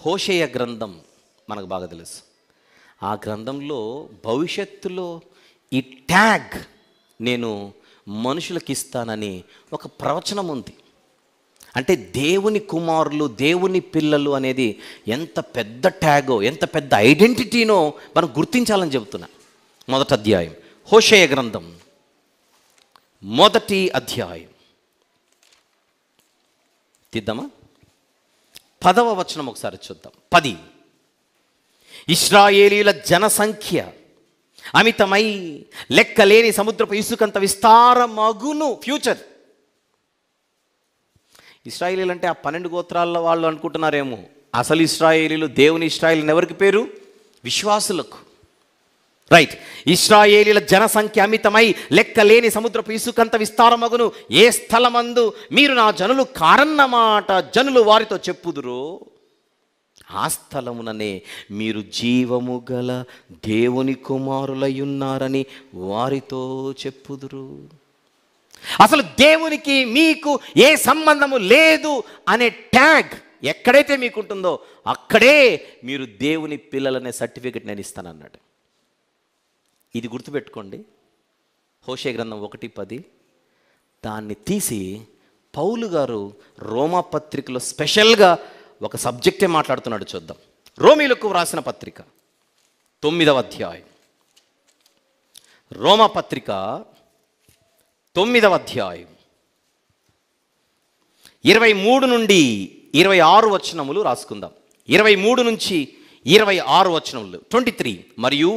హోషేయ గ్రంథం మనకు బాగా తెలుసు. ఆ గ్రంథంలో భవిష్యత్తులో ఈ ట్యాగ్ నేను మనుషులకు ఇస్తానని ఒక ప్రవచనం ఉంది. అంటే దేవుని కుమారులు, దేవుని పిల్లలు అనేది ఎంత పెద్ద ట్యాగో, ఎంత పెద్ద ఐడెంటిటీనో మనం గుర్తించాలని చెబుతున్నా. మొదటి అధ్యాయం హోషేయ గ్రంథం, మొదటి అధ్యాయం తీద్దామా? 10వ వచనం ఒకసారి చూద్దాం. 10. ఇశ్రాయేలీల జనసంఖ్య అమితమై లెక్కలేని సముద్రపు ఇసుకంత విస్తారమగును. ఫ్యూచర్. ఇశ్రాయేలీలు అంటే ఆ 12 గోత్రాల వాళ్ళు అనుకుంటున్నారేమో. అసలు ఇశ్రాయేలీలు, దేవుని ఇశ్రాయేలీలు ఎవరికి పేరు? విశ్వాసులకు. రైట్. ఇశ్రాయేలీల జనసంఖ్య అమితమై లెక్కలేని సముద్రపు ఇసుకంత విస్తారమగును. ఏ స్థలమందు మీరు నా జనులు కారన్నమాట జనులు వారితో చెప్పుదురు, ఆ స్థలముననే మీరు జీవము గల దేవుని కుమారులై ఉన్నారని వారితో చెప్పుదురు. అసలు దేవునికి మీకు ఏ సంబంధము లేదు అనే ట్యాగ్ ఎక్కడైతే మీకు ఉంటుందో అక్కడే మీరు దేవుని పిల్లలనే సర్టిఫికెట్ నేను ఇస్తానన్నాడు. ఇది గుర్తుపెట్టుకోండి. హోషేయ గ్రంథం 1:10. దాన్ని తీసి పౌలు గారు రోమా పత్రికలో స్పెషల్గా ఒక సబ్జెక్టే మాట్లాడుతున్నాడు. చూద్దాం. రోమీలకు వ్రాసిన పత్రిక 9వ అధ్యాయం. రోమా పత్రిక 9వ అధ్యాయం 23 నుండి 26 వచనములు రాసుకుందాం. 23 నుంచి 26 వచనములు. 23. మరియు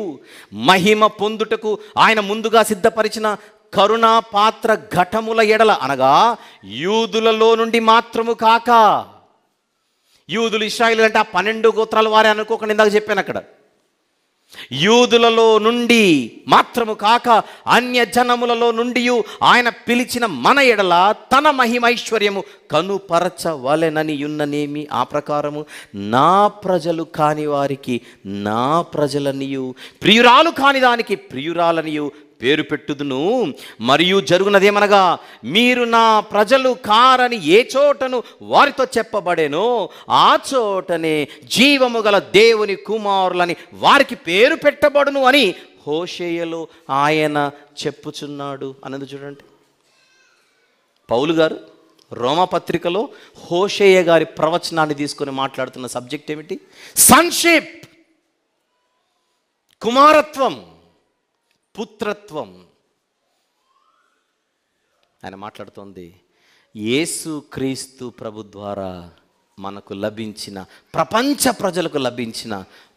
మహిమ పొందుటకు ఆయన ముందుగా సిద్ధపరిచిన కరుణా పాత్ర ఘటముల ఎడల, అనగా యూదులలో నుండి మాత్రము కాక, యూదులు ఇశ్రాయేలు అంటే ఆ 12 గోత్రాల వారే అనుకోకుండా ఇందాక చెప్పాను అక్కడ. యూదులలో నుండి మాత్రము కాక అన్య జనములలో నుండి ఆయన పిలిచిన మన ఎడల తన మహిమైశ్వర్యము కనుపరచవలెనని యున్ననేమి, ఆ ప్రకారము నా ప్రజలు కాని వారికి నా ప్రజలనియు, ప్రియురాలు కాని దానికి ప్రియురాలనియు పేరు పెట్టుదును. మరియు జరుగునదేమనగా, మీరు నా ప్రజలు కారని ఏ చోటను వారితో చెప్పబడేనో ఆ చోటనే జీవము గల దేవుని కుమారులని వారికి పేరు పెట్టబడును అని హోషేయలో ఆయన చెప్పుచున్నాడు అన్నది చూడండి. పౌలు గారు రోమా పత్రికలో హోషేయ గారి ప్రవచనాన్ని తీసుకొని మాట్లాడుతున్న సబ్జెక్ట్ ఏమిటి? సన్షిప్, కుమారత్వం, పుత్రత్వం. ఆయన మాట్లాడుతోంది, యేసు క్రీస్తు ప్రభు ద్వారా మనకు లభించిన, ప్రపంచ ప్రజలకు లభించిన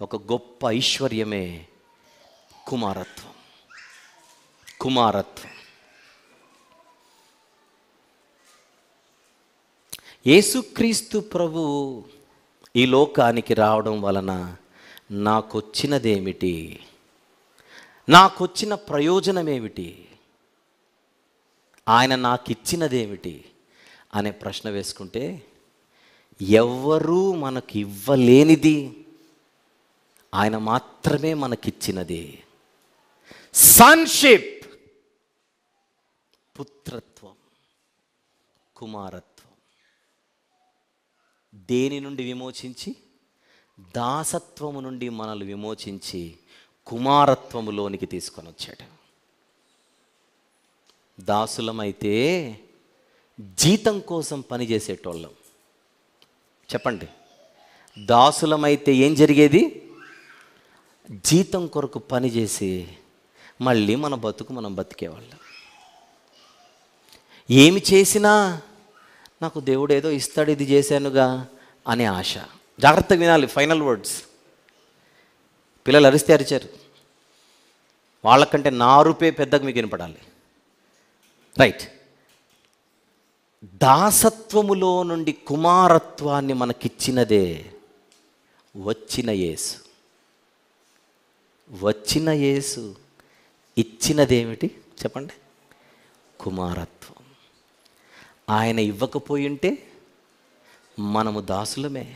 ఒక గొప్ప ఐశ్వర్యమే కుమారత్వం. కుమారత్వం. యేసుక్రీస్తు ప్రభు ఈ లోకానికి రావడం వలన నాకొచ్చినదేమిటి, నాకొచ్చిన ప్రయోజనమేమిటి, ఆయన నాకిచ్చినదేమిటి అనే ప్రశ్న వేసుకుంటే, ఎవ్వరూ మనకి ఇవ్వలేనిది ఆయన మాత్రమే మనకిచ్చినది. సన్షిప్, పుత్రత్వం, కుమారత్వం. దేని నుండి విమోచించి? దాసత్వము నుండి మనల్ని విమోచించి కుమారత్వములోనికి తీసుకొని వచ్చాడు. దాసులమైతే జీతం కోసం పనిచేసేటోళ్ళం. చెప్పండి, దాసులమైతే ఏం జరిగేది? జీతం కొరకు పనిచేసి మళ్ళీ మన బతుకు మనం బతికేవాళ్ళం. ఏమి చేసినా నాకు దేవుడు ఏదో ఇస్తాడు, ఇది చేశానుగా అనే ఆశ. జాగ్రత్తగా వినాలి, ఫైనల్ వర్డ్స్. పిల్లలు అరిస్తే అరిచారు, వాళ్ళకంటే నా రూపే పెద్దగా మీకు వినపడాలి. రైట్. దాసత్వములో నుండి కుమారత్వాన్ని మనకిచ్చినదే వచ్చిన యేసు. వచ్చిన యేసు ఇచ్చినదేమిటి చెప్పండి? కుమారత్వం. ఆయన ఇవ్వకపోయింటే మనము దాసులమే.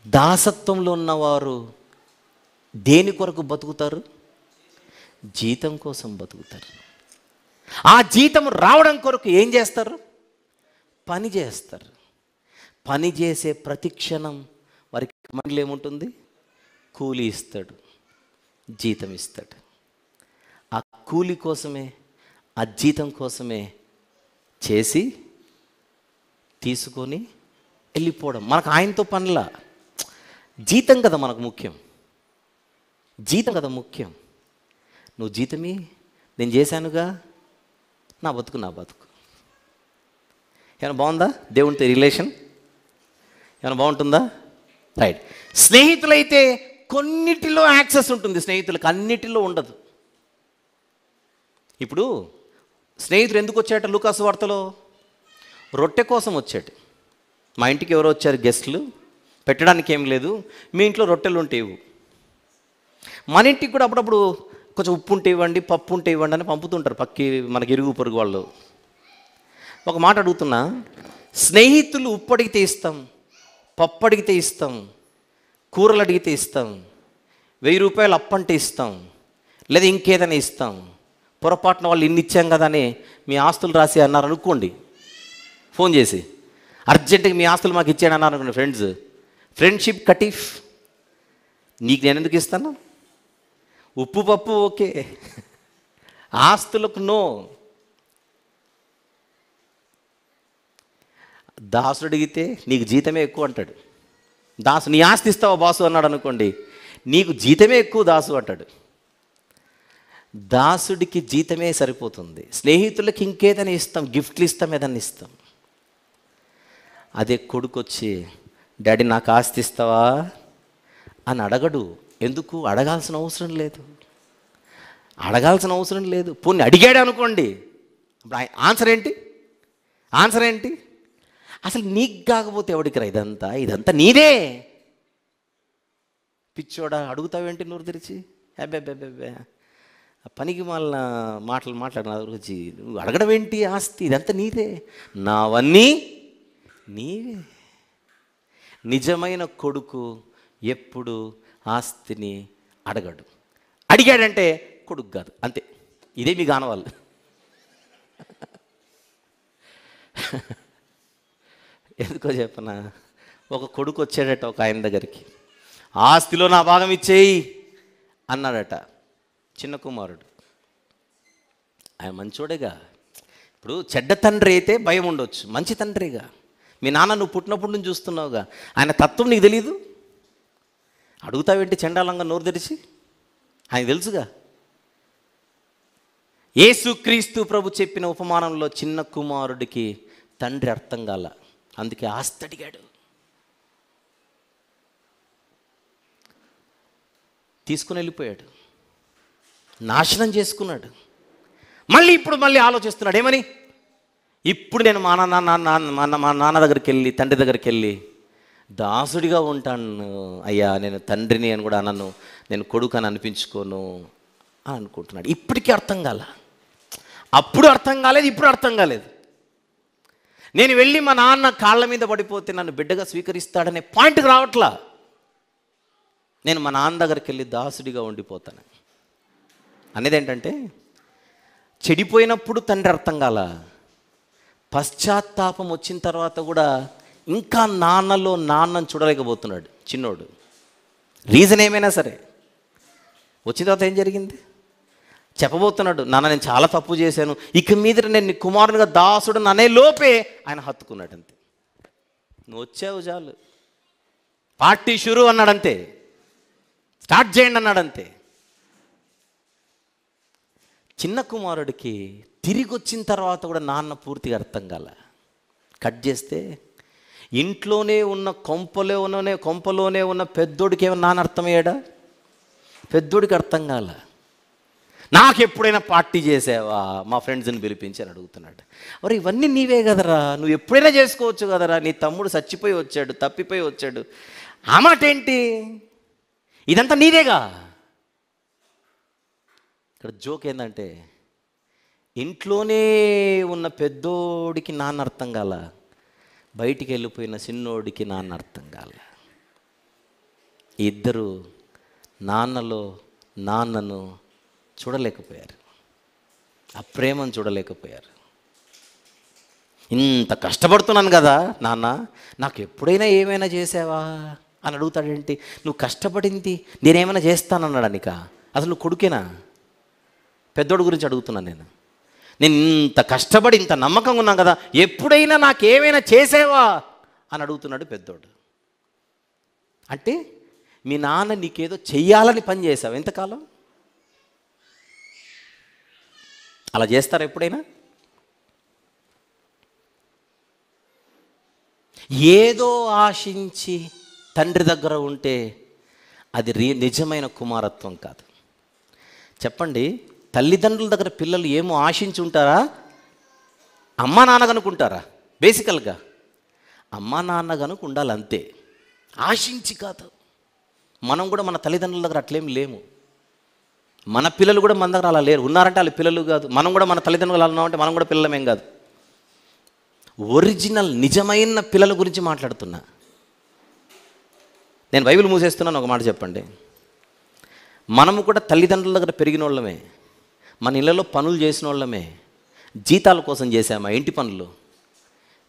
దాసత్వంలో ఉన్నవారు దేని కొరకు బతుకుతారు? జీతం కోసం బతుకుతారు. ఆ జీతం రావడం కొరకు ఏం చేస్తారు? పని చేస్తారు. పని చేసే ప్రతి క్షణం వారికి మనలో ఏముంటుంది? కూలి ఇస్తాడు, జీతం ఇస్తాడు. ఆ కూలి కోసమే, ఆ జీతం కోసమే చేసి తీసుకొని వెళ్ళిపోవడం. మనకు ఆయనతో పనిలా. జీతం కదా మనకు ముఖ్యం, జీతం కదా ముఖ్యం. నువ్వు జీతమి, నేను చేశానుగా, నా బతుకు నా బతుకు. ఏమైనా బాగుందా? దేవునితో రిలేషన్ ఏమైనా బాగుంటుందా? రైట్. స్నేహితులైతే కొన్నిటిలో యాక్సెస్ ఉంటుంది, స్నేహితులకు అన్నిటిలో ఉండదు. ఇప్పుడు స్నేహితుడు ఎందుకు వచ్చాట? లూకాసు వార్తలో రొట్టె కోసం వచ్చాడు. మా ఇంటికి ఎవరో వచ్చారు గెస్ట్లు, పెట్టడానికి ఏం లేదు, మీ ఇంట్లో రొట్టెలు ఉంటే ఇవ్వు. మన ఇంటికి కూడా అప్పుడప్పుడు కొంచెం ఉప్పు ఉంటే ఇవ్వండి, పప్పు ఉంటే ఇవ్వండి అని పంపుతుంటారు మనకి ఇరుగు పొరుగు వాళ్ళు. ఒక మాట అడుగుతున్నా, స్నేహితులు ఉప్పు అడిగితే ఇస్తాం, పప్పు అడిగితే ఇస్తాం, కూరలు అడిగితే ఇస్తాం, 1000 రూపాయలు అప్పంటే ఇస్తాం, లేదా ఇంకేదైనా ఇస్తాం. పొరపాటున వాళ్ళు ఇన్ని ఇచ్చాం కదా అని మీ ఆస్తులు రాసి అన్నారు అనుకోండి, ఫోన్ చేసి అర్జెంటుగా మీ ఆస్తులు మాకు ఇచ్చాడు అన్నారు అనుకోండి. ఫ్రెండ్షిప్ కటీఫ్. నీకు నేను ఎందుకు ఇస్తాను? ఉప్పు పప్పు ఓకే, ఆస్తులకు నో. దాసుడు అడిగితే నీకు జీతమే ఎక్కువ అంటాడు. దాసు, నీ ఆస్తి ఇస్తావా బాసు అన్నాడు అనుకోండి, నీకు జీతమే ఎక్కువ దాసు అంటాడు. దాసుడికి జీతమే సరిపోతుంది. స్నేహితులకి ఇంకేదైనా ఇస్తాం, గిఫ్ట్లు ఇస్తాం, ఏదైనా ఇస్తాం. అదే కొడుకు వచ్చి డాడీ నాకు ఆస్తి ఇస్తావా అని అడగడు. ఎందుకు? అడగాల్సిన అవసరం లేదు, అడగాల్సిన అవసరం లేదు. పోనీ అడిగాడు అనుకోండి, ఆన్సర్ ఏంటి? అసలు నీకు కాకపోతే ఎవడికి రా ఇదంతా నీదే. పిచ్చోడా, అడుగుతావేంటి నోరు తెరిచి? అబ్బే పనికి మాలిన మాటలు మాట్లాడిన గురించి నువ్వు అడగడం ఏంటి? ఆస్తి ఇదంతా నీదే, నావన్నీ నీవే. నిజమైన కొడుకు ఎప్పుడు ఆస్తిని అడగడు. అడిగాడంటే కొడుకు కాదు, అంతే. ఇదే మీ కానవాళ్ళు. ఎందుకో చెప్పనా, ఒక కొడుకు వచ్చాడట ఒక ఆయన దగ్గరికి, ఆస్తిలో నా భాగం ఇచ్చేయి అన్నాడట. చిన్న కుమారుడు. ఆయన మంచోడేగా. ఇప్పుడు చెడ్డ తండ్రి అయితే భయం ఉండొచ్చు, మంచి తండ్రిగా. మీ నాన్న నువ్వు పుట్టినప్పుడు నుంచి చూస్తున్నావుగా, ఆయన తత్వం నీకు తెలీదు? అడుగుతావేంటి చండాలంగా నోరు తెరిచి? ఆయన తెలుసుగా. యేసుక్రీస్తు ప్రభు చెప్పిన ఉపమానంలో చిన్న కుమారుడికి తండ్రి అర్థం కాల, అందుకే ఆస్తి అడిగాడు. తీసుకుని వెళ్ళిపోయాడు, నాశనం చేసుకున్నాడు. మళ్ళీ ఆలోచిస్తున్నాడు ఏమని, ఇప్పుడు నేను మా నాన్న దగ్గరికి వెళ్ళి, తండ్రి దగ్గరికి వెళ్ళి దాసుడిగా ఉంటాను అయ్యా, నేను తండ్రిని అని కూడా అనను, నేను కొడుకు అని అనిపించుకోను అని అనుకుంటున్నాడు. ఇప్పటికీ అర్థం కాల, అప్పుడు అర్థం కాలేదు, ఇప్పుడు అర్థం కాలేదు. నేను వెళ్ళి మా నాన్న కాళ్ళ మీద పడిపోతే నన్ను బిడ్డగా స్వీకరిస్తాడనే పాయింట్కి రావట్లా. నేను మా నాన్న దగ్గరికి వెళ్ళి దాసుడిగా ఉండిపోతాను అనేది ఏంటంటే, చెడిపోయినప్పుడు తండ్రి అర్థం కాల, పశ్చాత్తాపం వచ్చిన తర్వాత కూడా ఇంకా నాన్నను చూడలేకపోతున్నాడు చిన్నోడు. రీజన్ ఏమైనా సరే వచ్చిన తర్వాత ఏం జరిగింది చెప్పబోతున్నాడు, నాన్న నేను చాలా తప్పు చేశాను, ఇక మీద నేను నీ కుమారునిగా దాసుడు అనే లోపే ఆయన హత్తుకున్నాడు. అంతే, నువ్వు వచ్చావు చాలు, పార్టీ షురు అన్నాడంతే, స్టార్ట్ చేయండి అన్నాడంతే. చిన్న కుమారుడికి తిరిగి వచ్చిన తర్వాత కూడా నాన్న పూర్తిగా అర్థం కాల. కట్ చేస్తే ఇంట్లోనే ఉన్న కొంపలోనే ఉన్న పెద్దోడికి ఏమన్నా నాన్న అర్థమయ్యాడా? పెద్దోడికి అర్థం కాల. నాకు ఎప్పుడైనా పార్టీ చేసావా, మా ఫ్రెండ్స్ని పిలిపించి అని అడుగుతున్నాడు. మరి ఇవన్నీ నీవే కదరా, నువ్వు ఎప్పుడైనా చేసుకోవచ్చు కదరా, నీ తమ్ముడు చచ్చిపోయి వచ్చాడు, తప్పిపోయి వచ్చాడు, ఆ మాట ఏంటి, ఇదంతా నీదేగా. ఇక్కడ జోక్ ఏంటంటే, ఇంట్లోనే ఉన్న పెద్దోడికి నాన్న అర్థం కాల, బయటికి వెళ్ళిపోయిన చిన్నోడికి నాన్న అర్థం కాల. ఇద్దరు నాన్నను చూడలేకపోయారు, ఆ ప్రేమను చూడలేకపోయారు. ఇంత కష్టపడుతున్నాను కదా నాన్న, నాకు ఎప్పుడైనా ఏమైనా చేసావా అని అడుగుతాడేంటి? నువ్వు కష్టపడింది నేనేమైనా చేస్తానన్నాడా నీక? అసలు నువ్వు కొడుకేనా? పెద్దోడు గురించి అడుగుతున్నాను నేను ఇంత కష్టపడి ఇంత నమ్మకంగా ఉన్నాను కదా, ఎప్పుడైనా నాకేమైనా చేసావా అని అడుగుతున్నాడు పెద్దోడు. అంటే మీ నాన్న నీకేదో చెయ్యాలని పని చేసావు ఎంతకాలం? అలా చేస్తారా ఎప్పుడైనా? ఏదో ఆశించి తండ్రి దగ్గర ఉంటే అది నిజమైన కుమారత్వం కాదు. చెప్పండి, తల్లిదండ్రుల దగ్గర పిల్లలు ఏమో ఆశించి ఉంటారా, అమ్మా నాన్న కనుకుంటారా? బేసికల్గా అమ్మా నాన్న కనుక ఉండాలి అంతే, ఆశించి కాదు. మనం కూడా మన తల్లిదండ్రుల దగ్గర అట్లేం లేము. మన పిల్లలు కూడా మన దగ్గర అలా లేరు. ఉన్నారంటే వాళ్ళు పిల్లలు కాదు. మనం కూడా మన తల్లిదండ్రులు అలా ఉన్నామంటే మనం కూడా పిల్లలమేం కాదు. ఒరిజినల్ నిజమైన పిల్లల గురించి మాట్లాడుతున్నా. నేను బైబిల్ మూసేస్తున్నాను, ఒక మాట చెప్పండి. మనము కూడా తల్లిదండ్రుల దగ్గర పెరిగిన వాళ్ళమే, మన ఇళ్ళలో పనులు చేసిన వాళ్ళమే. జీతాల కోసం చేసామా ఇంటి పనులు?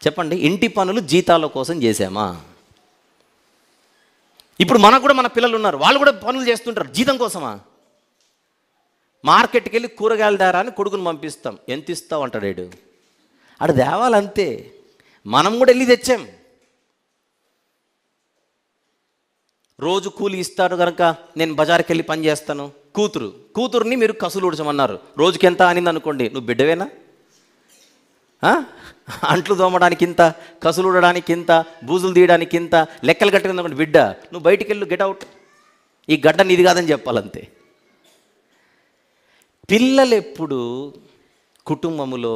చెప్పండి, ఇంటి పనులు జీతాల కోసం చేసామా? ఇప్పుడు మనకు కూడా మన పిల్లలు ఉన్నారు, వాళ్ళు కూడా పనులు చేస్తుంటారు, జీతం కోసమా? మార్కెట్కి వెళ్ళి కూరగాయల ధర అని కొడుకుని పంపిస్తాం, ఎంత ఇస్తావు అంటాడు. అడు తేవాలంతే. మనం కూడా వెళ్ళి తెచ్చాం. రోజు కూలి ఇస్తారు కనుక నేను బజార్కి వెళ్ళి పని చేస్తాను. కూతురుని మీరు కసులు ఉడచమన్నారు, రోజుకి ఎంత అనింది అనుకోండి, నువ్వు బిడ్డవేనా? అంట్లు తోమడానికి ఇంత, కసులు ఉడడానికి ఇంత, బూజులు తీయడానికి ఇంత, లెక్కలు కట్టుకుంది అనుకోండి, బిడ్డ నువ్వు బయటికి వెళ్ళు, గెట్ అవుట్, ఈ గడ్డ నీది కాదని చెప్పాలంతే. పిల్లలు ఎప్పుడు కుటుంబములో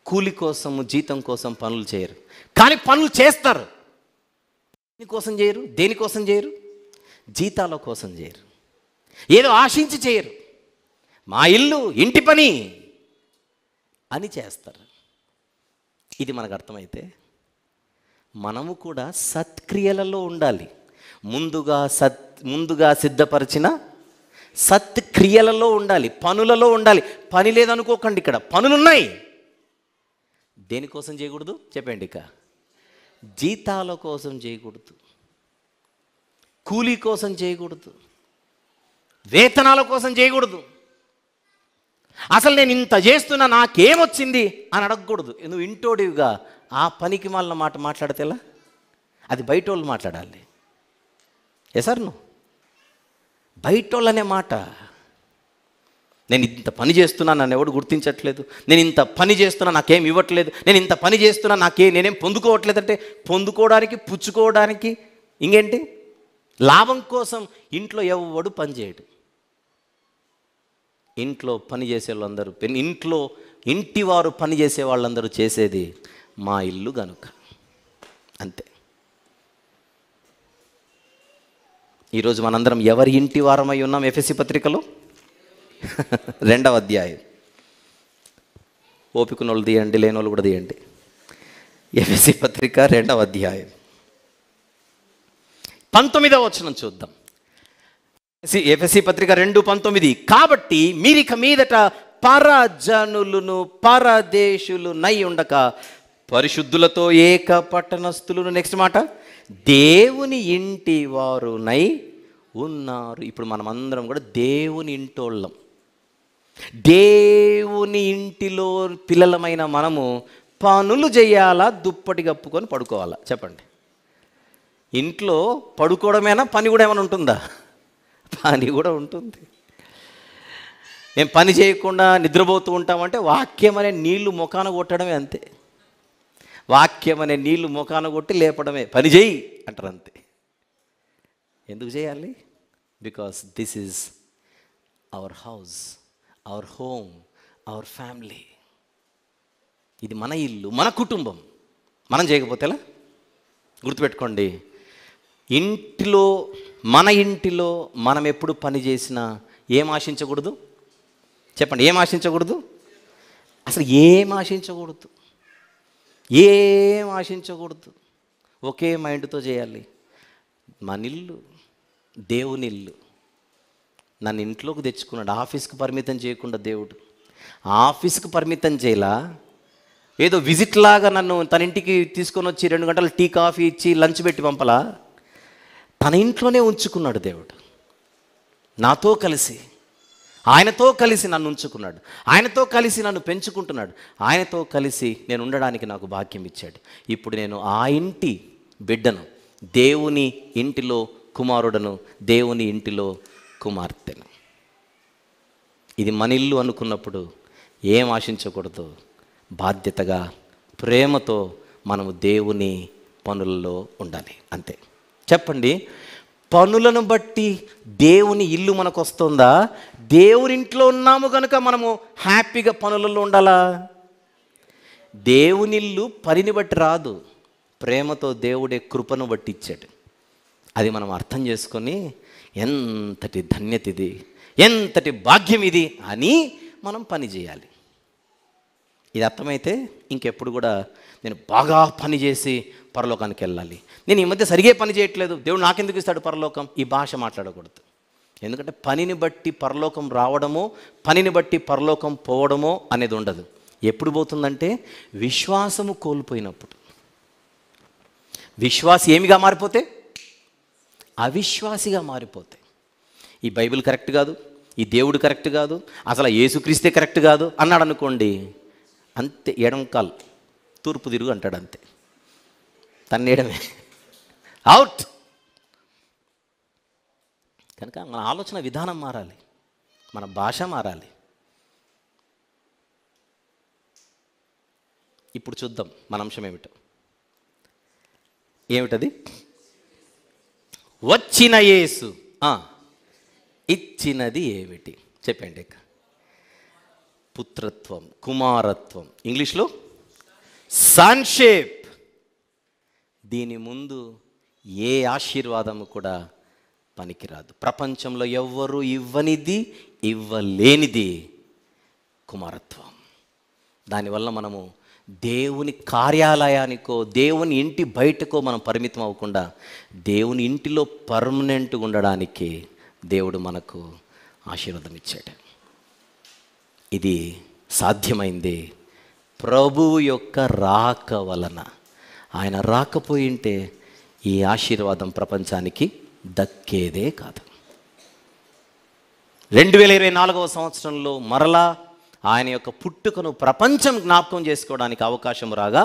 కూలి కోసము జీతం కోసం పనులు చేయరు, కానీ పనులు చేస్తారు. దేనికోసం చేయరు? దేనికోసం చేయరు? జీతాల కోసం చేయరు, ఏదో ఆశించి చేయరు. మా ఇల్లు ఇంటి పని అని చేస్తారు. ఇది మనకు అర్థమైతే మనము కూడా సత్క్రియలలో ఉండాలి. ముందుగా సిద్ధపరిచిన సత్క్రియలలో ఉండాలి, పనులలో ఉండాలి. పని లేదనుకోకండి, ఇక్కడ పనులున్నాయి. దేనికోసం చేయకూడదు చెప్పండి? ఇక జీతాల కోసం చేయకూడదు, కూలీ కోసం చేయకూడదు, వేతనాల కోసం చేయకూడదు. అసలు నేను ఇంత చేస్తున్నా నాకేమొచ్చింది అని అడగకూడదు. నువ్వు ఇంటోడివిగా ఆ పనికి మాలిన మాట మాట్లాడితేలా? అది బయట వాళ్ళు మాట్లాడాలి. సార్ నువ్వు బయట వాళ్ళనే మాట. నేను ఇంత పని చేస్తున్నా, నన్ను ఎవడు గుర్తించట్లేదు, నేను ఇంత పని చేస్తున్నా నాకేం ఇవ్వట్లేదు, నేను ఇంత పని చేస్తున్నా నేనేం పొందుకోవట్లేదు అంటే పొందుకోవడానికి, పుచ్చుకోవడానికి, ఇంకేంటి లాభం కోసం ఇంట్లో ఎవడు పని చేయడు. ఇంట్లో పని చేసే వాళ్ళందరూ, ఇంటి వారు పని చేసే వాళ్ళందరూ చేసేది మా ఇల్లు గనుక, అంతే. ఈరోజు మనందరం ఎవరి ఇంటి వారమై ఉన్నాం? ఎఫెసీ పత్రికలో 2వ అధ్యాయం. ఓపిక వాళ్ళు తీయండి, లేని వాళ్ళు కూడా తీయండి. ఎఫెసీ పత్రిక 2వ అధ్యాయం 19వ వచనం చూద్దాం. ఎఫెసీ పత్రిక 2:19. కాబట్టి మీరిక మీదట పరజనులను పరదేశులు నై ఉండక పరిశుద్ధులతో ఏక పట్టణస్థులను, నెక్స్ట్ మాట, దేవుని ఇంటి వారు నై ఉన్నారు. ఇప్పుడు మనం అందరం కూడా దేవుని ఇంటోళ్ళం. దేవుని ఇంటిలో పిల్లలమైన మనము పనులు చేయాలా, దుప్పటి కప్పుకొని పడుకోవాలా? చెప్పండి. ఇంట్లో పడుకోవడమేనా, పని కూడా ఏమైనా ఉంటుందా? పని కూడా ఉంటుంది. మేము పని చేయకుండా నిద్రపోతూ ఉంటామంటే వాక్యం అనే నీళ్లు ముఖాన కొట్టడమే, అంతే. వాక్యం అనే నీళ్లు ముఖాన కొట్టి లేపడమే, పని చేయి అంటారు, అంతే. ఎందుకు చేయాలి? Because this is our house, our home, our family. ఇది మన ఇల్లు, మన కుటుంబం. మనం చేయకపోతే ఎలా? గుర్తుపెట్టుకోండి, మన ఇంటిలో మనం ఎప్పుడు పని చేసినా ఏం ఆశించకూడదు? చెప్పండి, ఏం ఆశించకూడదు? అసలు ఏం ఆశించకూడదు, ఏం ఆశించకూడదు. ఒకే మైండ్తో చేయాలి. మన ఇల్లు దేవుని ఇల్లు. నన్ను ఇంట్లోకి తెచ్చుకున్నాడు, ఆఫీస్కి పరిమితం చేయకుండా దేవుడు. ఆఫీస్కి పరిమితం చేయలా, ఏదో విజిట్ లాగా నన్ను తన ఇంటికి తీసుకొని వచ్చి 2 గంటలు టీ కాఫీ ఇచ్చి లంచ్ పెట్టి పంపలా. తన ఇంట్లోనే ఉంచుకున్నాడు దేవుడు. నాతో కలిసి, ఆయనతో కలిసి నన్ను ఉంచుకున్నాడు, ఆయనతో కలిసి నన్ను పెంచుకుంటున్నాడు, ఆయనతో కలిసి నేను ఉండడానికి నాకు భాగ్యం ఇచ్చాడు. ఇప్పుడు నేను ఆ ఇంటి బిడ్డను, దేవుని ఇంటిలో కుమారుడను, దేవుని ఇంటిలో కుమార్తెను. ఇది మన ఇల్లు అనుకున్నప్పుడు ఏం ఆశించకూడదు. బాధ్యతగా, ప్రేమతో మనము దేవుని పనులలో ఉండాలి, అంతే. చెప్పండి, పనులను బట్టి దేవుని ఇల్లు మనకు వస్తుందా? దేవునింట్లో ఉన్నాము కనుక మనము హ్యాపీగా పనులలో ఉండాలా? దేవునిల్లు పనిని బట్టి రాదు, ప్రేమతో దేవుడే కృపను బట్టి ఇచ్చాడు. అది మనం అర్థం చేసుకొని ఎంతటి ధన్యత ఇది, ఎంతటి భాగ్యం ఇది అని మనం పని చేయాలి. ఇది అర్థమైతే ఇంకెప్పుడు కూడా నేను బాగా పని చేసి పరలోకానికి వెళ్ళాలి, నేను ఈ మధ్య సరిగే పని చేయట్లేదు, దేవుడు నాకెందుకు ఇస్తాడు పరలోకం, ఈ భాష మాట్లాడకూడదు. ఎందుకంటే పనిని బట్టి పరలోకం రావడమో, పనిని బట్టి పరలోకం పోవడమో అనేది ఉండదు. ఎప్పుడు పోతుందంటే విశ్వాసము కోల్పోయినప్పుడు. విశ్వాసి ఏమిగా మారిపోతే? అవిశ్వాసిగా మారిపోతే. ఈ బైబిల్ కరెక్ట్ కాదు, ఈ దేవుడు కరెక్ట్ కాదు, అసలు యేసుక్రీస్తే కరెక్ట్ కాదు అన్నాడు అనుకోండి, అంతే, ఎడంకాల్ తూర్పు తిరుగు అంటాడు, అంతే, తన్నేయడమే, అవుట్. కనుక మన ఆలోచన విధానం మారాలి, మన భాష మారాలి. ఇప్పుడు చూద్దాం మన అంశం ఏమిటది? వచ్చిన యేసు ఇచ్చినది ఏమిటి? చెప్పండి. పుత్రత్వం, కుమారత్వం, ఇంగ్లీష్లో సన్షిప్. దీని ముందు ఏ ఆశీర్వాదము కూడా పనికిరాదు. ప్రపంచంలో ఎవ్వరూ ఇవ్వనిది, ఇవ్వలేనిది కుమారత్వం. దానివల్ల మనము దేవుని కార్యాలయానికో, దేవుని ఇంటి బయటకో మనం పరిమితం అవ్వకుండా దేవుని ఇంటిలో పర్మనెంట్గా ఉండడానికి దేవుడు మనకు ఆశీర్వాదం ఇచ్చాడు. ఇది సాధ్యమైంది ప్రభువు యొక్క రాక వలన. ఆయన రాకపోయింటే ఈ ఆశీర్వాదం ప్రపంచానికి దక్కేదే కాదు. 2024వ సంవత్సరంలో మరలా ఆయన యొక్క పుట్టుకను ప్రపంచం జ్ఞాపకం చేసుకోవడానికి అవకాశం రాగా,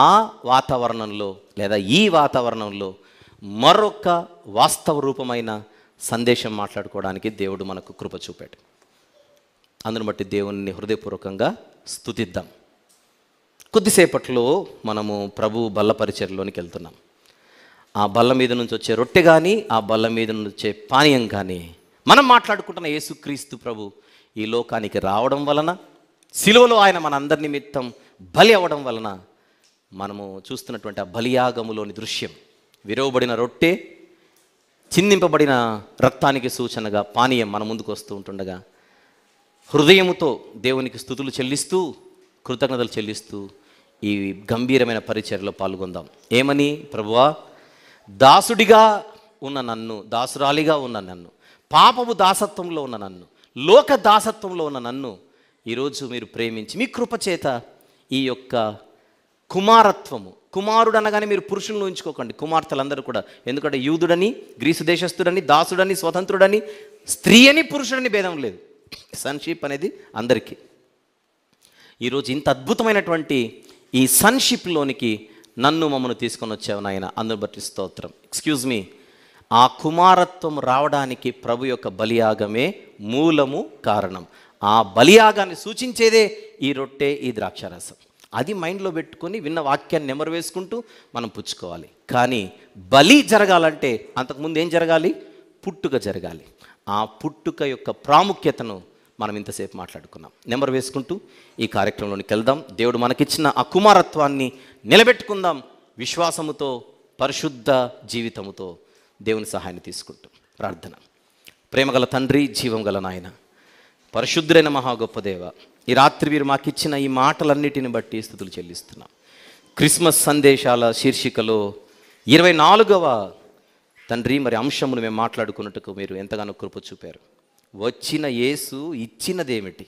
ఆ వాతావరణంలో లేదా ఈ వాతావరణంలో మరొక వాస్తవ రూపమైన సందేశం మాట్లాడుకోవడానికి దేవుడు మనకు కృప చూపాడు. అందును బట్టి దేవుణ్ణి హృదయపూర్వకంగా స్తుతిద్దాం. కొద్దిసేపట్లో మనము ప్రభు బల్ల పరిచర్లోనికి వెళ్తున్నాం. ఆ బల్ల మీద నుంచి వచ్చే రొట్టె కానీ, ఆ బల్ల మీద నుంచి వచ్చే పానీయం కానీ, మనం మాట్లాడుకుంటున్న యేసుక్రీస్తు ప్రభు ఈ లోకానికి రావడం వలన, సిలువలో ఆయన మన అందరి నిమిత్తం బలి అవ్వడం వలన మనము చూస్తున్నటువంటి ఆ బలియాగములోని దృశ్యం, విరవబడిన రొట్టె, చిందింపబడిన రక్తానికి సూచనగా పానీయం మన ముందుకు వస్తూ ఉంటుండగా హృదయముతో దేవునికి స్తుతులు చెల్లిస్తూ, కృతజ్ఞతలు చెల్లిస్తూ ఈ గంభీరమైన పరిచర్యలో పాల్గొందాం. ఏమని? ప్రభువా, దాసుడిగా ఉన్న నన్ను, దాసురాలిగా ఉన్న నన్ను, పాపపు దాసత్వంలో ఉన్న నన్ను, లోక దాసత్వంలో ఉన్న నన్ను ఈరోజు మీరు ప్రేమించి మీ కృపచేత ఈ యొక్క కుమారత్వము, కుమారుడు అనగానే మీరు పురుషులను ఉంచుకోకండి, కుమార్తెలందరూ కూడా. ఎందుకంటే యూదుడని, గ్రీసు దేశస్థుడని, దాసుడని, స్వతంత్రుడని, స్త్రీ అని, పురుషుడని భేదం లేదు. సన్షిప్ అనేది అందరికీ. ఈరోజు ఇంత అద్భుతమైనటువంటి ఈ సన్షిప్లోనికి నన్ను మమ్మల్ని తీసుకొని వచ్చావు నాయన, అందును బట్టి స్తోత్రం. ఎక్స్క్యూజ్ మీ, ఆ కుమారత్వం రావడానికి ప్రభు యొక్క బలియాగమే మూలము, కారణం. ఆ బలియాగాన్ని సూచించేదే ఈ రొట్టె, ఈ ద్రాక్షారసం. అది మైండ్లో పెట్టుకొని విన్న వాక్యాన్ని నెమరు వేసుకుంటూ మనం పుచ్చుకోవాలి. కానీ బలి జరగాలంటే అంతకుముందు ఏం జరగాలి? పుట్టుక జరగాలి. ఆ పుట్టుక యొక్క ప్రాముఖ్యతను మనం ఇంతసేపు మాట్లాడుకున్నాం. నెంబర్ వేసుకుంటూ ఈ కార్యక్రమంలోనికి వెళ్దాం. దేవుడు మనకిచ్చిన ఆ కుమారత్వాన్ని నిలబెట్టుకుందాం. విశ్వాసముతో, పరిశుద్ధ జీవితముతో దేవుని సహాయాన్ని తీసుకుంటాం. ప్రార్థన. ప్రేమగల తండ్రి, జీవం గల నాయన, పరిశుద్ధులైన మహా గొప్ప దేవ, ఈ రాత్రి మీరు మాకిచ్చిన ఈ మాటలన్నిటిని బట్టి స్తుతులు చెల్లిస్తున్నాం. క్రిస్మస్ సందేశాల శీర్షికలో 24వ తండ్రి మరి అంశమును మేము మాట్లాడుకున్నట్టుకు మీరు ఎంతగానో కృప చూపారు. వచ్చిన యేసు ఇచ్చినదేమిటి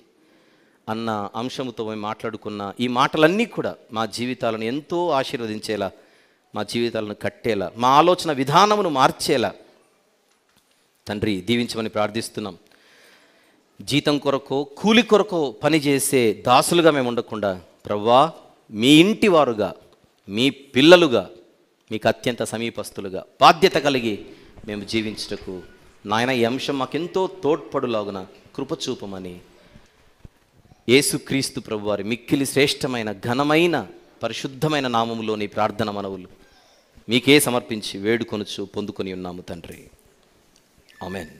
అన్న అంశముతో మేము మాట్లాడుకున్న ఈ మాటలన్నీ కూడా మా జీవితాలను ఎంతో ఆశీర్వదించేలా, మా జీవితాలను కట్టేలా, మా ఆలోచన విధానమును మార్చేలా తండ్రి దీవించమని ప్రార్థిస్తున్నాం. జీతం కొరకో, కూలి కొరకో పనిచేసే దాసులుగా మేము ఉండకుండా ప్రభువా, మీ ఇంటి వారుగా, మీ పిల్లలుగా, మీకు అత్యంత సమీపస్తులుగా బాధ్యత కలిగి మేము జీవించుటకు నాయన ఈ అంశం మాకెంతో తోడ్పడులాగున కృప చూపమని యేసుక్రీస్తు ప్రభు వారి మిక్కిలి శ్రేష్టమైన, ఘనమైన, పరిశుద్ధమైన నామములోని ప్రార్థన మనవులు మీకే సమర్పించి వేడుకొనుచు పొందుకొని ఉన్నాము తండ్రి. ఆమేన్.